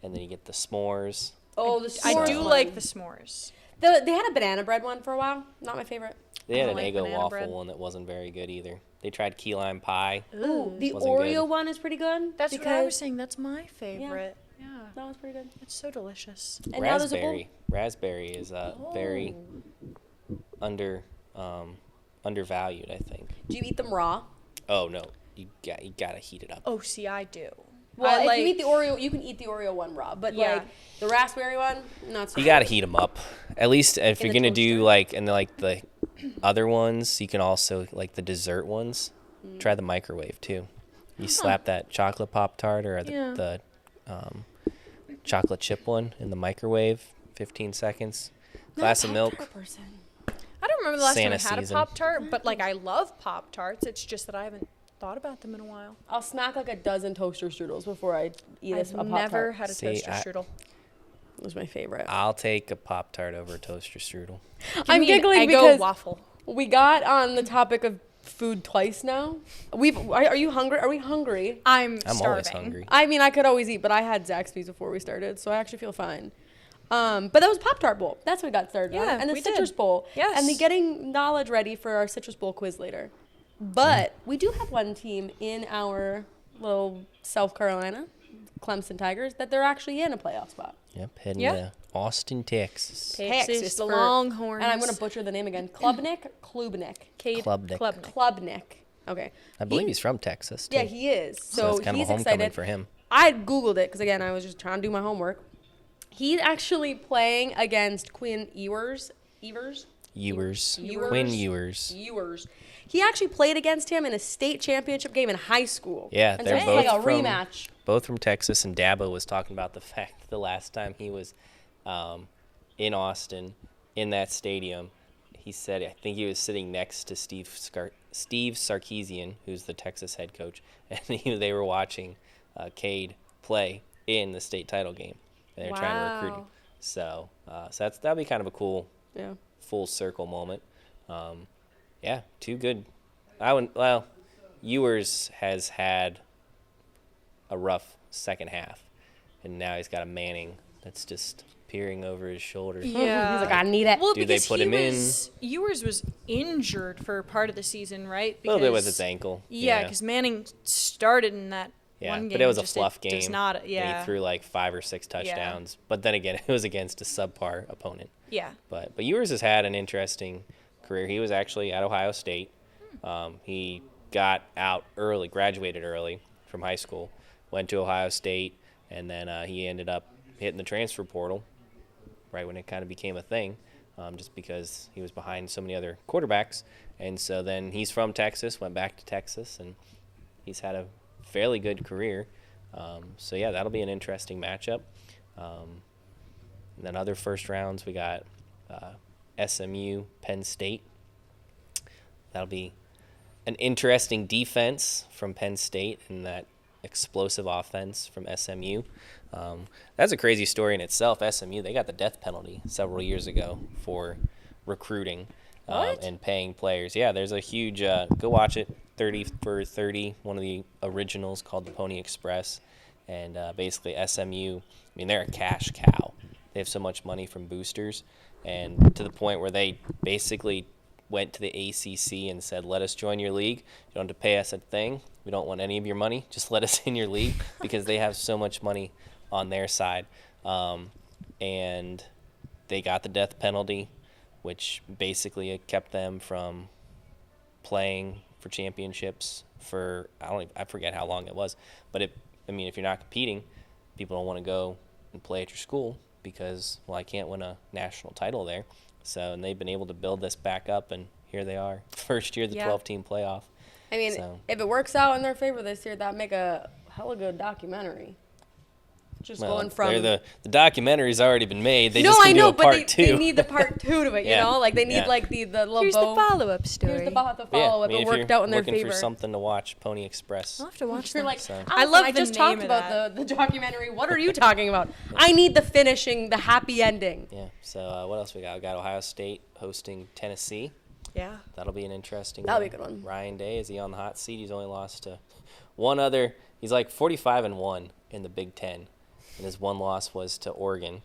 and then you get the s'mores. Oh, the I s'mores do one. like the s'mores. They had a banana bread one for a while. Not my favorite. They had don't an like Eggo banana waffle bread. one that wasn't very good either. They tried key lime pie. Ooh, the Wasn't Oreo good. one is pretty good. That's because what I was saying. That's my favorite. Yeah. That one's pretty good. It's so delicious. And now there's a bowl. Raspberry is very undervalued, I think. Do you eat them raw? Oh no, you gotta heat it up. Oh, see, I do. Well, I if you eat the Oreo, you can eat the Oreo one raw, but Yeah. like the raspberry one, not so. You gotta heat them up. At least if In you're the gonna do toaster? like and like the other ones, you can also like the dessert ones. Try the microwave too. You slap that chocolate Pop-Tart or Yeah. the chocolate chip one in the microwave. 15 seconds. Glass of milk. Person. I don't remember the last time I Santa had season. a Pop-Tart, but like I love Pop-Tarts. It's just that I haven't thought about them in a while. I'll snack like a dozen toaster strudels before I eat a I've Pop-Tart. never had a See, toaster I- strudel. It was my favorite. I'll take a Pop-Tart over a toaster strudel. I'm Give me an giggling Eggo because waffle. we got on the topic of food twice now. Are you hungry? Are we hungry? I'm I'm starving. always hungry. I mean, I could always eat, but I had Zaxby's before we started, so I actually feel fine. But that was Pop-Tart Bowl. That's what we got started on. Yeah, And the we Citrus did. Bowl. Yes. And the getting knowledge ready for our Citrus Bowl quiz later. But we do have one team in our little South Carolina, Clemson Tigers, that they're actually in a playoff spot. Yep, heading Yeah. to Austin, Texas. Texas, the for- Longhorns. And I'm going to butcher the name again. Klubnik? Cade Klubnik. Klubnik. Okay. I believe he's from Texas, too. Yeah, he is. So So it's kind of he's a homecoming excited. for him. I Googled it because, again, I was just trying to do my homework. He's actually playing against Quinn Ewers. Ewers. Ewers. Quinn Ewers. Ewers. He actually played against him in a state championship game in high school. Yeah, and they're so both it's like a from, rematch. both from Texas, and Dabo was talking about the fact the last time he was in Austin in that stadium, he said I think he was sitting next to Steve Sarkisian, who's the Texas head coach, and they were watching Cade play in the state title game. And they're trying to recruit him. So that'll be kind of a cool full circle moment. Yeah, too good. Ewers has had a rough second half, and now he's got a Manning that's just peering over his shoulder. Yeah. He's like, I need it. Well, Do they because put him in? Ewers was injured for part of the season, right? A little bit with his ankle. Yeah, because Manning started in that one game. But it was a just fluff Does game. not, And yeah. he threw like 5 or 6 touchdowns. But then again, it was against a subpar opponent. Yeah. But Ewers has had an interesting career. He was actually at Ohio State. He got out early, graduated early from high school, went to Ohio State, and then he ended up hitting the transfer portal right when it kind of became a thing, just because he was behind so many other quarterbacks. And so then he's from Texas, went back to Texas, and he's had a fairly good career. So, yeah, that'll be an interesting matchup. And then other first rounds, we got SMU, Penn State. That'll be an interesting defense from Penn State and that explosive offense from SMU. That's a crazy story in itself. SMU, they got the death penalty several years ago for recruiting and paying players. Yeah, there's a huge, go watch it, 30 for 30, one of the originals called the Pony Express. And basically SMU, I mean, they're a cash cow. They have so much money from boosters, and to the point where they basically went to the ACC and said, let us join your league. You don't have to pay us a thing. We don't want any of your money. Just let us in your league, because they have so much money on their side. And they got the death penalty, which basically it kept them from playing for championships for, I forget how long it was. But if you're not competing, people don't want to go and play at your school because, well, I can't win a national title there. So, and they've been able to build this back up, and here they are, first year of the 12-team playoff. I mean, if it works out in their favor this year, that'd make a hella good documentary. Just going from the documentary's already been made. They no, just I can know, do a but part two. they need the part 2 to it. You know, like they need like the little Here's bow. the follow-up story. Here's the follow-up. It worked out in their favor. Looking for something to watch, Pony Express. I'll have to watch You're that. like, So. I love I the just name talked of about the documentary. What are you talking about? I need the finishing, the happy ending. Yeah. So what else we got? We got Ohio State hosting Tennessee. Yeah. That'll be an interesting That'll one. be a good one. Ryan Day, is he on the hot seat? He's only lost to one other. He's like 45-1 in the Big Ten, and his one loss was to Oregon.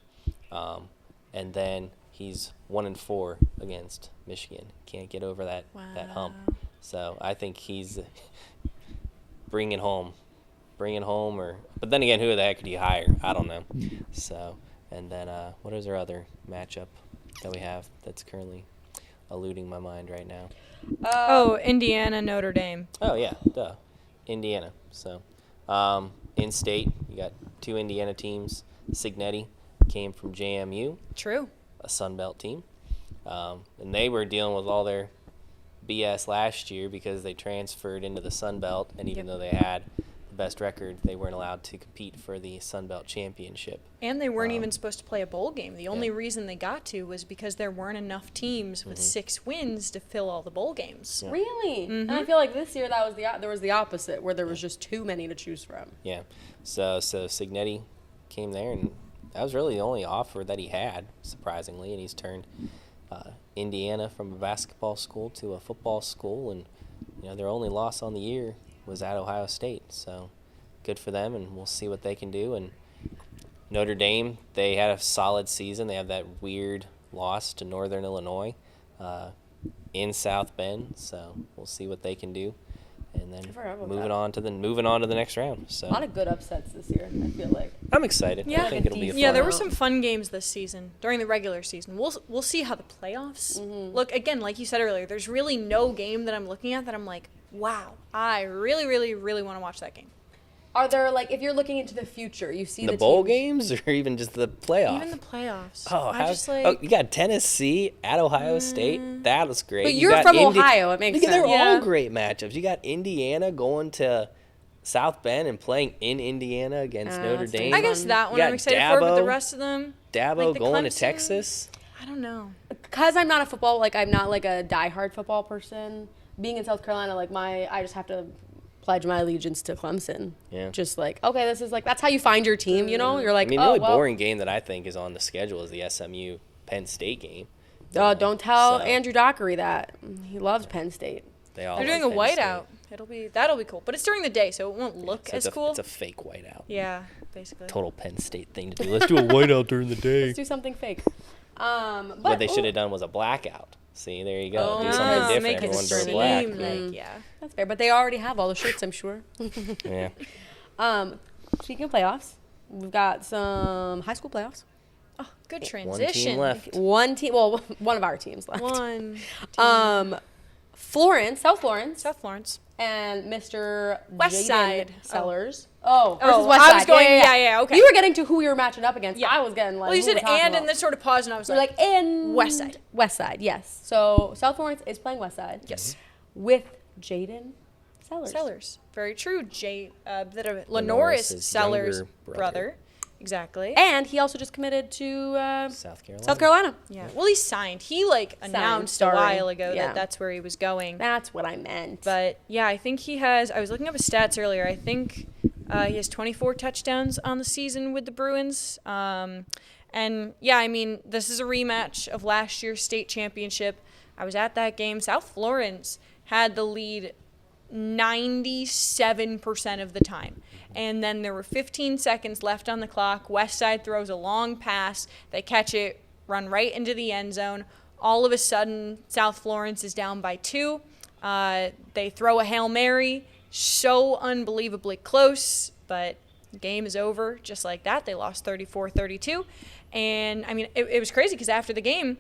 And then he's 1-4 against Michigan. Can't get over that hump. So I think he's bringing home, but then again, who the heck do you hire? I don't know. So, and then what is our other matchup that we have that's currently eluding my mind right now? Indiana, Notre Dame. Oh yeah, duh, Indiana. So, in state, you got 2 Indiana teams. Signetti came from JMU. True. A Sun Belt team, and they were dealing with all their BS last year because they transferred into the Sun Belt, and even though they had the best record, they weren't allowed to compete for the Sun Belt championship. And they weren't even supposed to play a bowl game. The only reason they got to was because there weren't enough teams with 6 wins to fill all the bowl games. Yeah. Really? And I feel like this year there was the opposite, where there was just too many to choose from. Yeah, so Signetti came there, and that was really the only offer that he had, surprisingly, and he's turned Indiana from a basketball school to a football school, and their only loss on the year was at Ohio State. So good for them, and we'll see what they can do. And Notre Dame, they had a solid season. They have that weird loss to Northern Illinois in South Bend, so we'll see what they can do. And then moving on to the next round. So A lot of good upsets this year, I feel like. I'm excited. Yeah. I think it'll be a fun Yeah, there one. were some fun games this season during the regular season. We'll see how the playoffs look. Again, like you said earlier, there's really no game that I'm looking at that I'm like, wow, I really, really, really want to watch that game. Are there, like, if you're looking into the future, you see The bowl teams- games or even just the playoff? Even the playoffs. Oh, I just like. oh, you got Tennessee at Ohio State. That was great. But You you're got from Ohio. It makes sense. They're Yeah. all great matchups. You got Indiana going to South Bend and playing in Indiana against Notre that's Dame. I guess that one You I'm got excited for, but the Dabo. rest of them. Dabo like the going to Clemson- Texas. I don't know. Because I'm not a football, like, I'm not, like, a diehard football person. Being in South Carolina, like, I just have to pledge my allegiance to Clemson. Yeah. Just like, okay, this is, like, that's how you find your team, you know? You're like, I mean, oh, the only well. boring game that I think is on the schedule is the SMU Penn State game. Don't tell So, Andrew Dockery that. He loves Penn State. They all They're doing a love Penn State. whiteout. That'll be cool, but it's during the day, so it won't look So as it's cool. It's a fake whiteout. Yeah, basically. Total Penn State thing to do. Let's do a whiteout during the day. Let's do something fake. But What they should have done was a blackout. See, there you go. Oh, Do yeah. something different. Make it Everyone wear seem black. like, yeah. That's fair. But they already have all the shirts, I'm sure. Yeah. Speaking of playoffs, we've got some high school playoffs. Oh, good One transition. team left. One team, well, one of our teams left. One. Florence, South Florence, South Florence. and Mr. West Jaden Side. Sellers. Oh, Oh, versus West I Side. was going- yeah, okay. You were getting to who we were matching up against. Yeah. I was getting like. Well, you who said we're talking and about. then then sort of paused, and I was You're like, like in West Side. West Side, yes. So South Florence is playing West Side. yes. With Jaden Sellers. Sellers. Very true. Lenoris Lenoris's Sellers' younger brother. brother. Exactly. And he also just committed to South Carolina. South Carolina. yeah. Well, he signed. He announced a sorry. while ago Yeah. that that's where he was going. That's what I meant. But yeah, I think he has. I was looking up his stats earlier. I think he has 24 touchdowns on the season with the Bruins. And yeah, I mean, this is a rematch of last year's state championship. I was at that game. South Florence had the lead 97% of the time. And then there were 15 seconds left on the clock. Westside throws a long pass. They catch it, run right into the end zone. All of a sudden, South Florence is down by 2. They throw a Hail Mary. So unbelievably close, but the game is over just like that. They lost 34-32. And, I mean, it was crazy because after the game,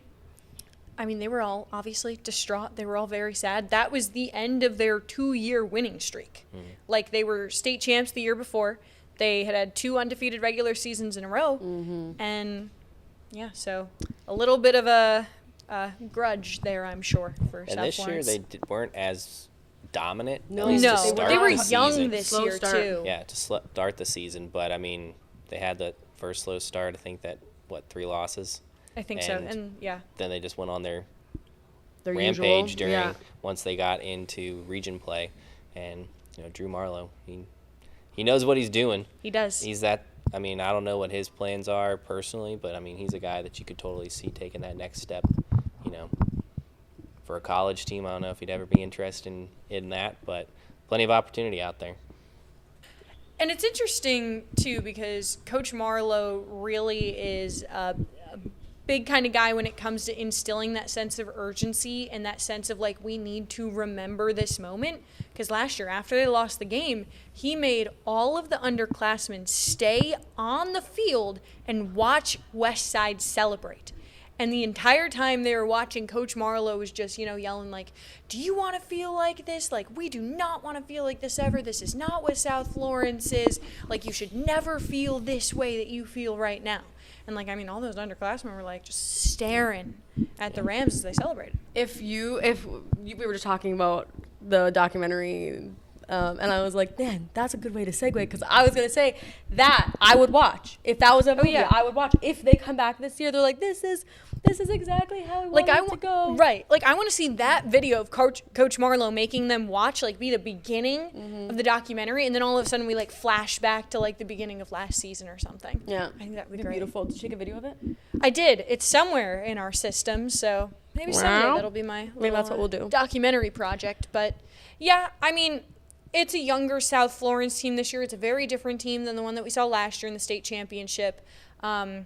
I mean, they were all obviously distraught. They were all very sad. That was the end of their 2-year winning streak. Like, they were state champs the year before. They had 2 undefeated regular seasons in a row. And, yeah, so a little bit of a grudge there, I'm sure, for And South this Florence. year they weren't as dominant. No, at least to No, start they were the young season. this Slow year, start. too. Yeah, to start the season. But, I mean, they had the first slow start. I think that, 3 losses? I think so. And And, yeah. Then they just went on their Their rampage usual, during yeah. once they got into region play. And, Drew Marlowe, he knows what he's doing. He does. He's that. I mean, I don't know what his plans are personally, but I mean, he's a guy that you could totally see taking that next step. For a college team, I don't know if he'd ever be interested in that, but plenty of opportunity out there. And it's interesting, too, because Coach Marlowe really is a big kind of guy when it comes to instilling that sense of urgency and that sense of, like, we need to remember this moment. Because last year, after they lost the game, he made all of the underclassmen stay on the field and watch Westside celebrate. And the entire time they were watching, Coach Marlowe was just, yelling like, do you want to feel like this? Like, we do not want to feel like this ever. This is not what South Florence is. Like, you should never feel this way that you feel right now. And, like, I mean, all those underclassmen were, like, just staring at the Rams as they celebrated. If we were just talking about the documentary, and I was like, man, that's a good way to segue, because I was going to say that I would watch. If that was a movie, yeah. I would watch. If they come back this year, they're like, this is exactly how we want it to go. Right. Like, I want to see that video of Coach Marlowe making them watch, like, be the beginning of the documentary, and then all of a sudden we, like, flash back to, like, the beginning of last season or something. Yeah. I think that would be It'd be great. beautiful. Did you take a video of it? I did. It's somewhere in our system, so maybe someday Wow. that'll be my Maybe that's little, what we'll do. documentary project. But, yeah, I mean, it's a younger South Florence team this year. It's a very different team than the one that we saw last year in the state championship. I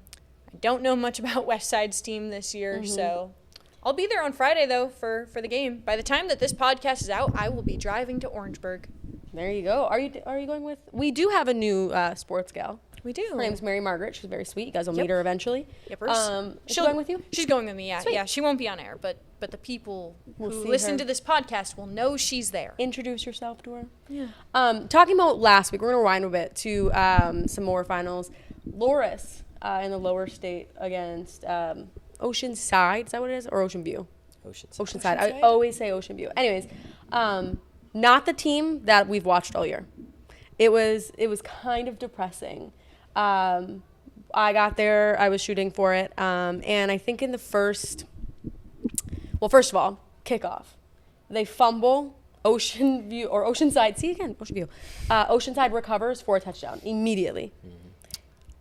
don't know much about Westside's team this year, so I'll be there on Friday, though, for the game. By the time that this podcast is out, I will be driving to Orangeburg. There you go. Are you going with? We do have a new sports gal. We do. Her name's Mary Margaret. She's very sweet. You guys will meet her eventually. Yepers. Is she going with you? She's going with me, yeah. Sweet. Yeah, she won't be on air, but the people We'll who see listen her. to this podcast will know she's there. Introduce yourself to her. Yeah. Talking about last week, we're going to rewind a bit to some more finals. Loris in the lower state against Oceanside. Is that what it is? Or Ocean View? Oceanside. I always say Ocean View. Anyways, not the team that we've watched all year. It was kind of depressing. I got there. I was shooting for it. And I think in the first of all, kickoff. They fumble. Ocean View or Oceanside. See again, Ocean View. Oceanside recovers for a touchdown immediately. Mm-hmm.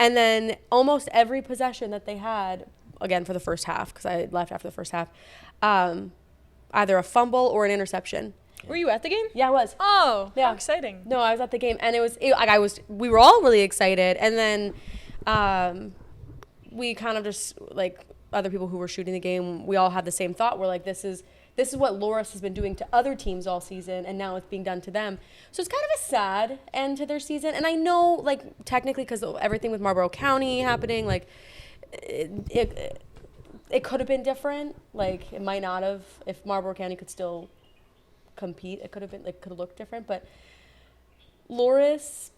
And then almost every possession that they had, again for the first half, because I left after the first half, either a fumble or an interception. Were you at the game? Yeah, I was. Oh, yeah. How exciting. No, I was at the game, and we were all really excited, and then we kind of just, like, other people who were shooting the game, we all had the same thought. We're like, this is what Loris has been doing to other teams all season, and now it's being done to them. So it's kind of a sad end to their season. And I know, like, technically, because everything with Marlborough County happening, like, it could have been different. Like, it might not have. If Marlborough County could still compete, it could have looked different. But Loris,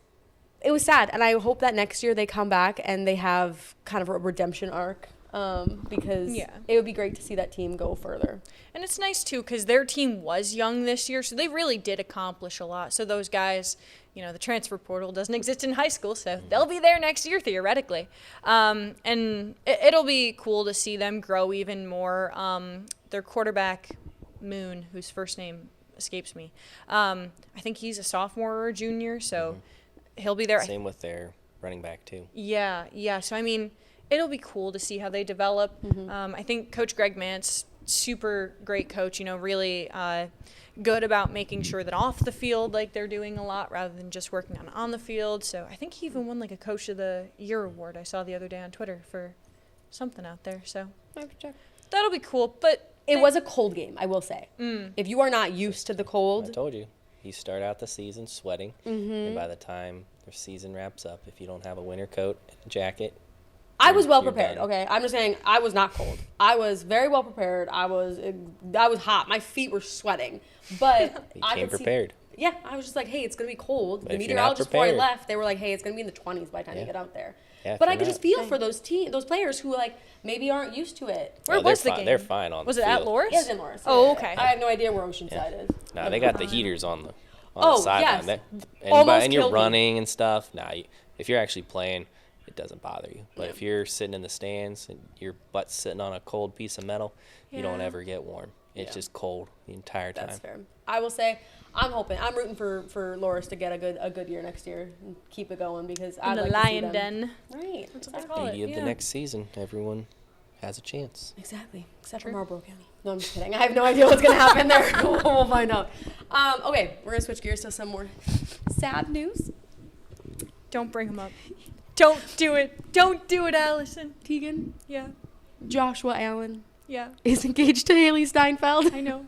it was sad. And I hope that next year they come back and they have kind of a redemption arc. Because it would be great to see that team go further. And it's nice, too, because their team was young this year, so they really did accomplish a lot. So those guys, you know, the transfer portal doesn't exist in high school, so they'll be there next year, theoretically. And it'll be cool to see them grow even more. Their quarterback, Moon, whose first name escapes me, I think he's a sophomore or a junior, so he'll be there. Same with their running back, too. Yeah. So, I mean, it'll be cool to see how they develop. I think Coach Greg Mance, super great coach, you know, really good about making sure that off the field, like, they're doing a lot rather than just working on the field. So I think he even won, like, a Coach of the Year award I saw the other day on Twitter for something out there. So that'll be cool. But it was a cold game, I will say. If you are not used to the cold. I told you. You start out the season sweating, and by the time the season wraps up, if you don't have a winter coat and a jacket, I was well prepared, okay? I'm just saying I was not cold. I was very well prepared. I was hot. My feet were sweating. But you came prepared. Yeah, I was just like, hey, it's going to be cold. But the meteorologist before I left, they were like, hey, it's going to be in the 20s by the time you get out there. Yeah, but I could just feel for those players who, like, maybe aren't used to it. Where was the game? They're fine on the field. Was it at Loris? Yeah, it was in Loris. Oh, okay. I have no idea where Oceanside is. No, they got the heaters on the sideline. Yes. And you're running and stuff. If you're actually playing, it doesn't bother you. But if you're sitting in the stands and your butt's sitting on a cold piece of metal, you don't ever get warm. It's just cold the entire time. That's fair. I will say, I'm rooting for Loris to get a good year next year and keep it going because I like Lion to see them. Den. Right. That's what they call it. Beauty of the next season. Everyone has a chance. Exactly. Except for Marlborough County. No, I'm just kidding. I have no idea what's going to happen there. We'll find out. Okay, we're going to switch gears to some more sad news. Don't bring him up. Don't do it. Don't do it, Allison. Tegan. Yeah. Joshua Allen. Yeah. Is engaged to Haley Steinfeld. I know.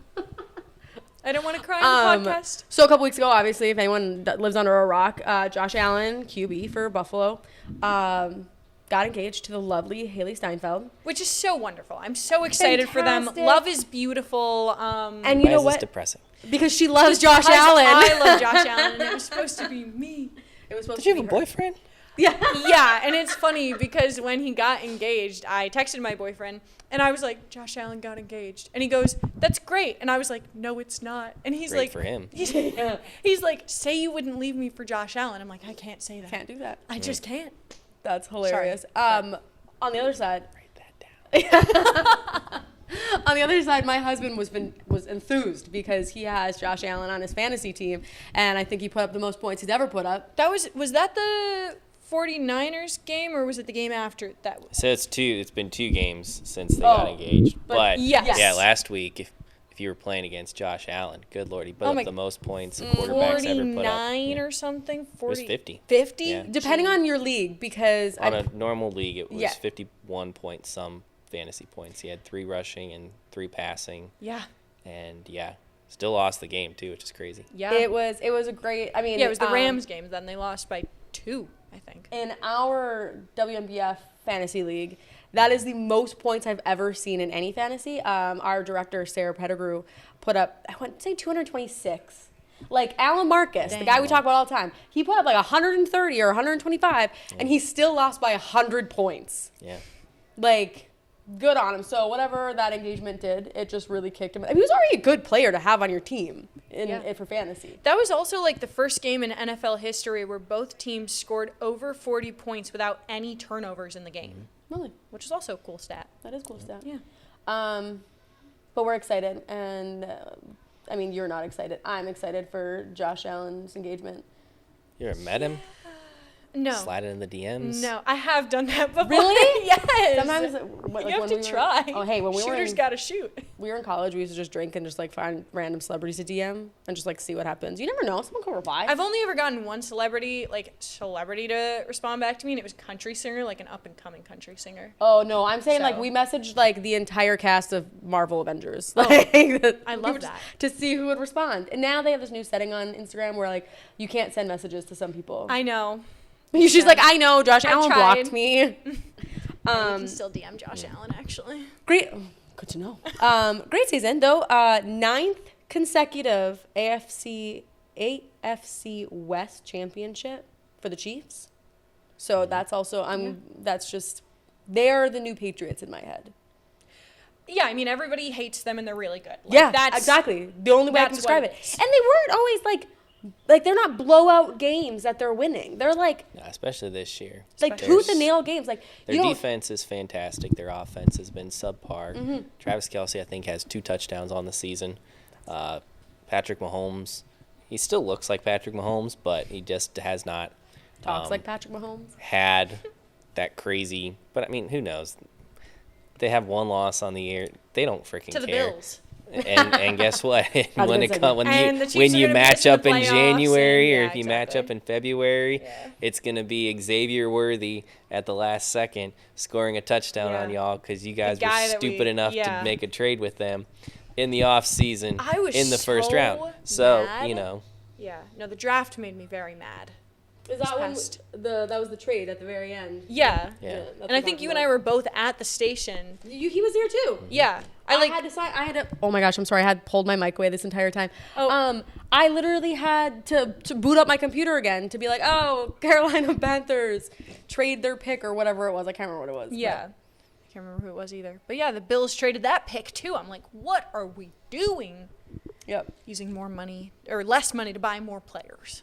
I don't want to cry on the podcast. So a couple weeks ago, obviously, if anyone lives under a rock, Josh Allen, QB for Buffalo, got engaged to the lovely Haley Steinfeld. Which is so wonderful. I'm so excited for them. Love is beautiful. And you know what? It's depressing. Because she loves Josh Allen. I love Josh Allen, and it was supposed to be me. It was supposed Did to you be have a her. boyfriend? Yeah. Yeah, and it's funny because when he got engaged, I texted my boyfriend, and I was like, Josh Allen got engaged. And he goes, that's great. And I was like, no, it's not. And he's Great like, for him. He's like, say you wouldn't leave me for Josh Allen. I'm like, I can't say that. Can't do that. I just can't. That's hilarious. Sorry. On the other side. Write that down. On the other side, my husband was enthused because he has Josh Allen on his fantasy team, and I think he put up the most points he's ever put up. Was that the 49ers game, or was it the game after that? So it's been 2 games since they got engaged. But yes. yeah, last week if you were playing against Josh Allen, good Lord, he put up the most points a quarterback's ever put up. 49 or something? 40, It was 50. 50? Yeah. Depending on your league, because On a normal league, it was Yeah. 51 point some fantasy points. He had 3 rushing and 3 passing. Yeah. And still lost the game too, which is crazy. Yeah. it was a great. I mean, Yeah, it was the Rams game. Then they lost by 2, I think. In our WMBF fantasy league, that is the most points I've ever seen in any fantasy. Our director, Sarah Pettigrew, put up, I want to say 226. Like Alan Marcus, the guy we talk about all the time, he put up like 130 or 125, and he still lost by 100 points. Yeah. Like, good on him. So whatever that engagement did, it just really kicked him. I mean, he was already a good player to have on your team for fantasy. That was also like the first game in NFL history where both teams scored over 40 points without any turnovers in the game. Really? Which is also a cool stat. That is a cool stat. Yeah. But we're excited, and I mean, you're not excited. I'm excited for Josh Allen's engagement. You ever met him? No. Slide it in the DMs? No, I have done that before. Really? Yes. Sometimes you have to try. Oh, hey, when we Shooters gotta shoot. We were in college, we used to just drink and just like find random celebrities to DM and just like see what happens. You never know, someone could reply. I've only ever gotten one celebrity to respond back to me, and it was country singer, like an up and coming country singer. Oh no, I'm saying like So. we messaged like the entire cast of Marvel Avengers. Oh, Like, I love that. To see who would respond. And now they have this new setting on Instagram where like you can't send messages to some people. I know. She's like, I know, Josh Allen tried. blocked me. You can still DM Josh Allen, actually. Great. Good to know. Great season, though. 9th consecutive AFC West championship for the Chiefs. So that's also, that's just, they're the new Patriots in my head. Yeah, I mean, everybody hates them, and they're really good. Like, Yeah, that's exactly. The only way I can that's what describe it it. is. And they weren't always like they're not blowout games that they're winning. They're like, No, especially this year. like There's- tooth and nail games. Like Their you don't, defense is fantastic. Their offense has been subpar. Mm-hmm. Travis Kelce, I think, has 2 touchdowns on the season. Patrick Mahomes, he still looks like Patrick Mahomes, but he just has not talks like Patrick Mahomes. had that crazy. But, I mean, who knows? They have 1 loss on the year. They don't freaking to the care. Bills. And guess what? when good And the Chiefs when are you gonna match miss the up in playoffs January and- or yeah, if you match exactly. up in February, Yeah. it's gonna be Xavier Worthy at the last second scoring a touchdown on Yeah. y'all because you guys were guy that stupid enough yeah. to make a trade with them in the off season I was in the first so round. So mad. you know, Yeah. No, the draft made me very mad. Is that when past- that was the trade at the very end? Yeah. yeah. that's And I what think I'm you and I about. were both at the station. He was there too. Yeah. I had to sign. I had to. Oh my gosh, I'm sorry. I had pulled my mic away this entire time. Oh. I literally had to boot up my computer again to be like, oh, Carolina Panthers trade their pick or whatever it was. I can't remember what it was. Yeah. I can't remember who it was either. But yeah, the Bills traded that pick too. I'm like, what are we doing? Yep. Using more money or less money to buy more players.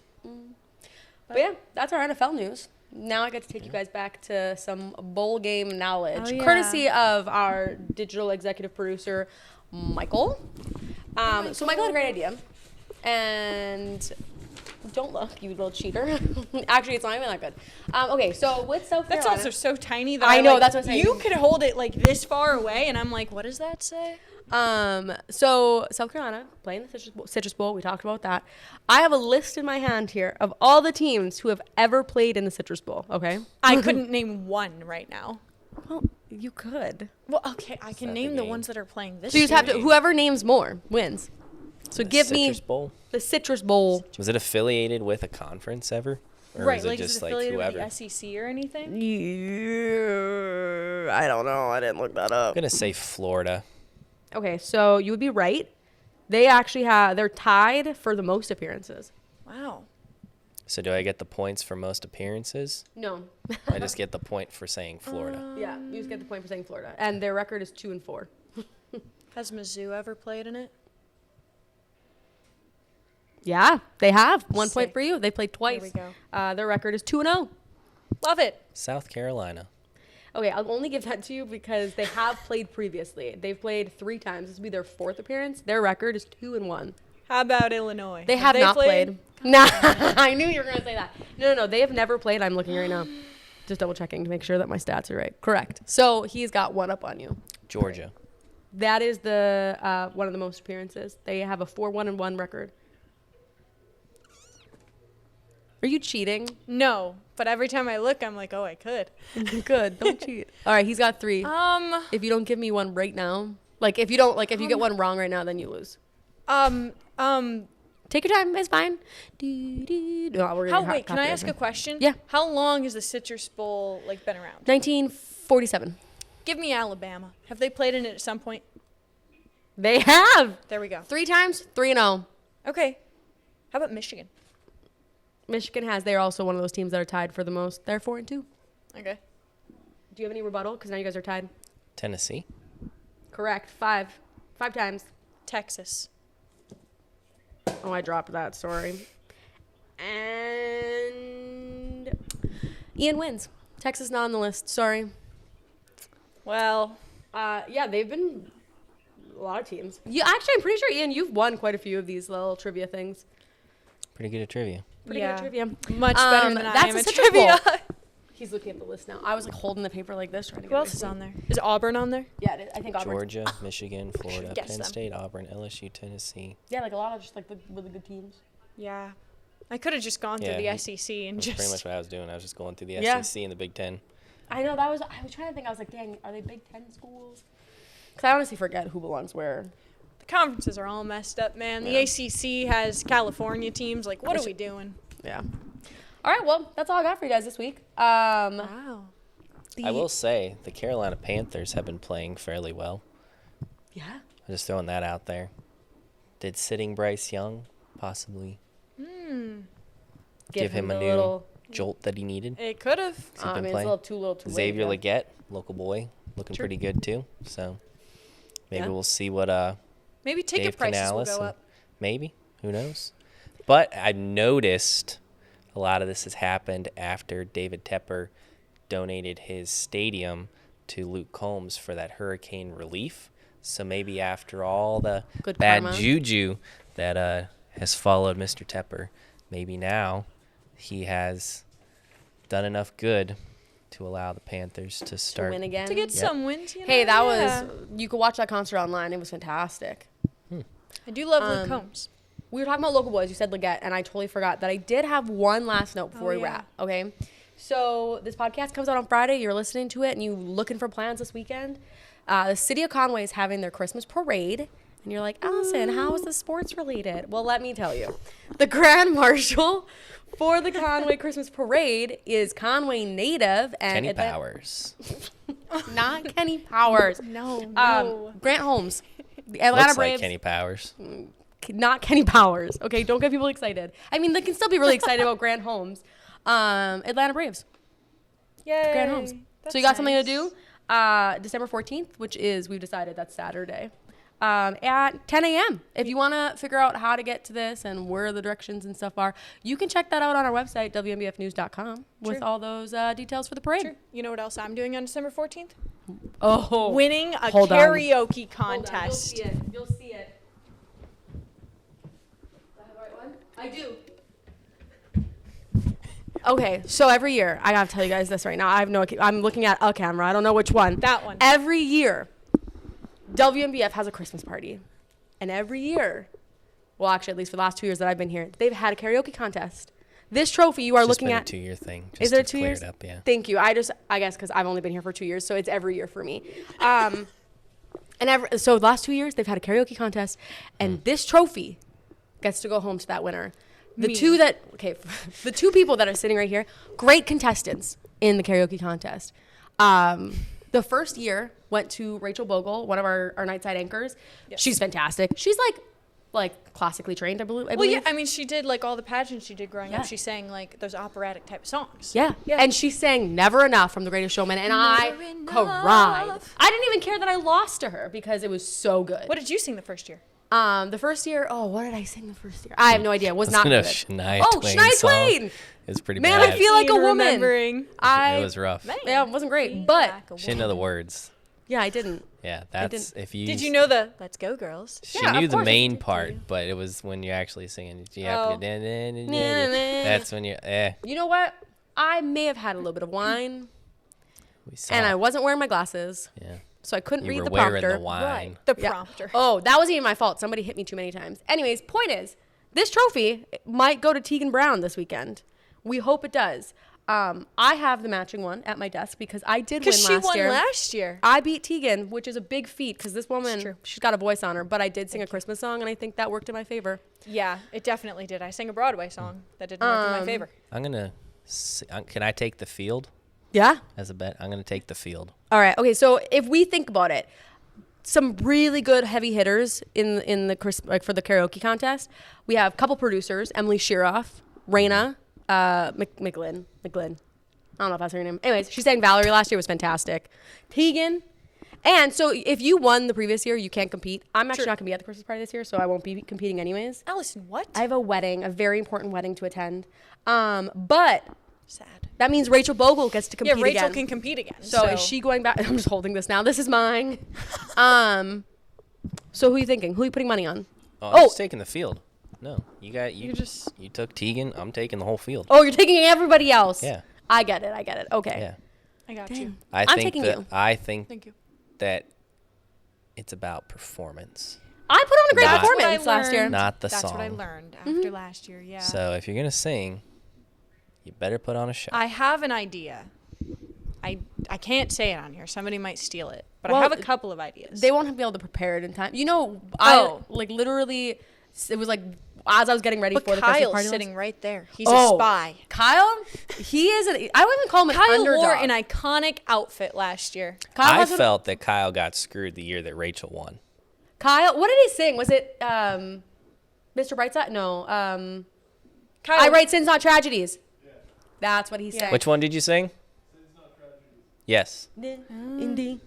But yeah, that's our NFL news. Now I get to take you guys back to some bowl game knowledge, Oh, yeah. courtesy of our digital executive producer, Michael. So Michael had a great idea, and don't look, you little cheater. Actually, it's not even that good. Okay, so with South That's Carolina, also so tiny that I know, like, that's what I'm saying. You could hold it like this far away, and I'm like, what does that say? So South Carolina playing the Citrus Bowl. We talked about that. I have a list in my hand here of all the teams who have ever played in the Citrus Bowl. Okay. I couldn't name one right now. Well, you could. Well, okay, I can not the name the game. ones that are playing this So you just have year. to. Whoever names more wins. So The give me Citrus Bowl. the Citrus Bowl. Was it affiliated with a conference ever? Or Right, is it like just is it like affiliated whoever? with the SEC or anything? I don't know. I didn't look that up. I'm gonna say Florida. Okay, so you would be right. They actually they're tied for the most appearances. Wow. So do I get the points for most appearances? No. I just get the point for saying Florida. Yeah, you just get the point for saying Florida. And their record is 2-4. Has Mizzou ever played in it? Yeah, they have. 1 point Sick. for you. They played twice. we go. Their record is 2-0. Love it. South Carolina. Okay, I'll only give that to you because they have played previously. They've played 3 times. This will be their 4th appearance. Their record is 2-1. How about Illinois? They have not played. Nah, I knew you were going to say that. No. They have never played. I'm looking right now. Just double checking to make sure that my stats are right. Correct. So he's got 1 up on you. Georgia. That is the one of the most appearances. They have a 4-1-1 record. Are you cheating? No, but every time I look, I'm like, oh, I could. Good. Don't cheat. All right, he's got 3. If you don't give me one right now, if you get one wrong right now, then you lose. Take your time. It's fine. No, we're gonna Wait, can I ask a question? Yeah. How long has the Citrus Bowl been around? 1947. Give me Alabama. Have they played in it at some point? They have. There we go. 3 times, 3-0. Okay. How about Michigan? Michigan has. They're also one of those teams that are tied for the most. They're 4-2. Okay. Do you have any rebuttal? Because now you guys are tied. Tennessee. Correct. 5 times. Texas. Oh, I dropped that. Sorry. And Ian wins. Texas not on the list. Sorry. Well, yeah, they've been a lot of teams. Yeah, actually, I'm pretty sure, Ian, you've won quite a few of these little trivia things. Pretty good at trivia. Pretty good at trivia. Much better than I am that's at a trivia. trivia. He's looking at the list now. I was like holding the paper like this trying to get Who else is on there? Is Auburn on there? Yeah, I think Auburn. Georgia, Michigan, Florida, Guess Penn them. State, Auburn, LSU, Tennessee. Yeah, like a lot of just like the really good teams. Yeah. I could have just gone through the SEC and That's just. pretty much what I was doing. I was just going through the Yeah. SEC and the Big Ten. I know I was trying to think. I was like, dang, are they Big Ten schools? Because I honestly forget who belongs where. The conferences are all messed up, man. Yeah. The ACC has California teams. Like, what are we doing? Yeah. All right, well, that's all I got for you guys this week. Wow. I will say the Carolina Panthers have been playing fairly well. Yeah. I'm just throwing that out there. Did sitting Bryce Young possibly give him a new little jolt that he needed? It could have. He's I been mean, it's playing. a little too late. Xavier yeah. Leggett, local boy, looking Sure. pretty good too. So maybe Yeah. we'll see what Maybe ticket Dave prices will Canales go and- up. Maybe. Who knows? But I noticed a lot of this has happened after David Tepper donated his stadium to Luke Combs for that hurricane relief. So maybe after all the Good bad karma. juju that has followed Mr. Tepper, maybe now he has done enough good to allow the Panthers to To start. win again. To get Yep. some wins, you know? Hey, that Yeah. was, you could watch that concert online. It was fantastic. I do love Luke Combs. We were talking about local boys. You said Leggett, and I totally forgot that I did have one last note before we yeah. wrap. Okay, so this podcast comes out on Friday. You're listening to it, and you looking for plans this weekend. The city of Conway is having their Christmas parade, and you're like, Allison, how is this sports related? Well, let me tell you, the Grand Marshal for the Conway Christmas Parade is Conway native and Kenny Powers. not Kenny Powers. No. Grant Holmes, the Atlanta Looks Braves. like Kenny Powers. Not Kenny Powers. Okay, don't get people excited. I mean, they can still be really excited about Grant Holmes. Atlanta Braves. Yay. Grant Holmes. That's So you got something to nice. do? December 14th, which is, we've decided that's Saturday, at 10 a.m. If you want to figure out how to get to this and where the directions and stuff are, you can check that out on our website, WMBFnews.com, with Sure. all those details for the parade. Sure. You know what else I'm doing on December 14th? Oh. Winning a Hold on. karaoke contest. You'll see it. Do I have the right one? I do. Okay, so every year, I gotta tell you guys this right now. I'm looking at a camera. I don't know which one. That one. Every year, WMBF has a Christmas party. And every year, well, actually, at least for the last 2 years that I've been here, they've had a karaoke contest. This trophy you are Just looking been at. a 2-year thing. Just Is it to a 2 clear years? It up, yeah. Thank you. I guess because I've only been here for 2 years, so it's every year for me. So the last 2 years they've had a karaoke contest, and this trophy gets to go home to that winner. The Me. the two people that are sitting right here, great contestants in the karaoke contest. The first year went to Rachel Bogle, one of our nightside anchors. Yes. She's fantastic. She's like classically trained, I believe. Well, yeah, I mean, she did like all the pageants she did growing Yeah. up. She sang like those operatic type songs. Yeah. And she sang Never Enough from The Greatest Showman, and I cried. Enough. I didn't even care that I lost to her because it was so good. What did you sing the first year? The first year, what did I sing the first year? I have no idea. It was not Listening good. to Shania Oh, Twain Shania song Twain! It's pretty Man, bad. I feel like a Even woman. remembering. It was rough. Man, Yeah, it wasn't great, feel but like a She didn't know the woman. words. yeah, I didn't. Yeah, that's if you. Did you know the "Let's Go, Girls"? She Yeah, knew of the course. main part, but it was when you're actually singing. You have Oh. to. That's when you. You know what? I may have had a little bit of wine, We saw. and I wasn't wearing my glasses, Yeah. so I couldn't You read were the wearing prompter. the wine. The Yeah. prompter. Oh, that wasn't even my fault. Somebody hit me too many times. Anyways, point is, this trophy might go to Tegan Brown this weekend. We hope it does. I have the matching one at my desk because I did win Because she won year. last year. I beat Tegan, which is a big feat because this woman, true. she's got a voice on her. But I did sing a Christmas song, and I think that worked in my favor. Yeah, it definitely did. I sang a Broadway song that didn't work in my favor. I'm gonna. Can I take the field Yeah. as a bet? I'm gonna take the field. All right. Okay. So if we think about it, some really good heavy hitters in the for the karaoke contest. We have a couple producers: Emily Sheeroff, Raina, McGlynn. I don't know if that's her name. Anyways, she sang Valerie last year. It was fantastic. Tegan. And so if you won the previous year, you can't compete. I'm actually not going to be at the Christmas party this year, so I won't be competing anyways. Allison, what? I have a wedding, a very important wedding to attend. But Sad. that means Rachel Bogle gets to compete Yeah, Rachel again. can compete again. So is she going back? I'm just holding this now. This is mine. So who are you thinking? Who are you putting money on? Oh, I'm just taking the field. No, you took Tegan. I'm taking the whole field. Oh, you're taking everybody else. Yeah. I get it. Okay. Yeah. I got Dang. you. I'm taking you. I think Thank you. that it's about performance, I put on a great That's what performance last year. not the That's song. what I learned after last year, yeah. So if you're gonna sing, you better put on a show. I have an idea. I can't say it on here. Somebody might steal it. But Well, I have a couple of ideas. They won't be able to prepare it in time. You know, Oh. I like literally. It was like as I was getting ready but for the Christmas Kyle's party. sitting right there. He's a spy. Kyle, he is. I wouldn't even call him an Kyle underdog. wore an iconic outfit last year. Kyle I has felt that Kyle got screwed the year that Rachel won. Kyle, what did he sing? Was it Mr. Brightside? No. Kyle, I write sins, not tragedies. Yeah. That's what he Yeah. sang. Which one did you sing? Yes. Indie.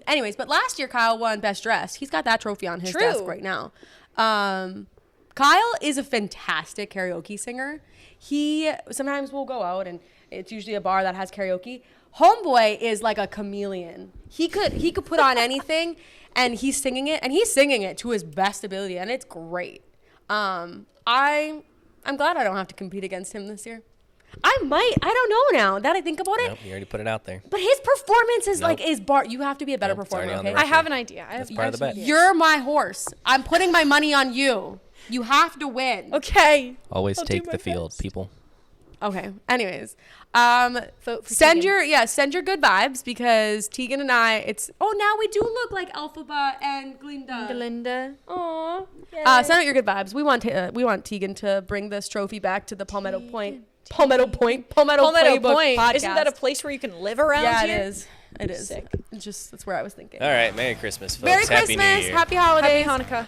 Anyways, but last year Kyle won Best Dress. He's got that trophy on his True. desk right now. Kyle is a fantastic karaoke singer. He sometimes will go out and it's usually a bar that has karaoke. Homeboy is like a chameleon. He could put on anything and he's singing it to his best ability and it's great. I'm glad I don't have to compete against him this year. I don't know now that I think about it. Nope, you already put it out there. But his performance is Nope. you have to be a better Nope, it's performer, already on the okay? I have an idea. That's part of the bet. You're my horse. I'm putting my money on you. You have to win. Okay. Always I'll do take my the field, best. people. Okay. Anyways, Vote for send Tegan. send your good vibes because Tegan and I. Now we do look like Elphaba and Glinda. Glinda. Aw. Send out your good vibes. We want Tegan to bring this trophy back to the Palmetto Palmetto Playbook Point. podcast. Isn't that a place where you can live around Yeah, here? it is. It is. Sick. That's where I was thinking. All right, Merry Christmas, folks. Merry Happy New Christmas. Year. Happy holidays. Happy Hanukkah.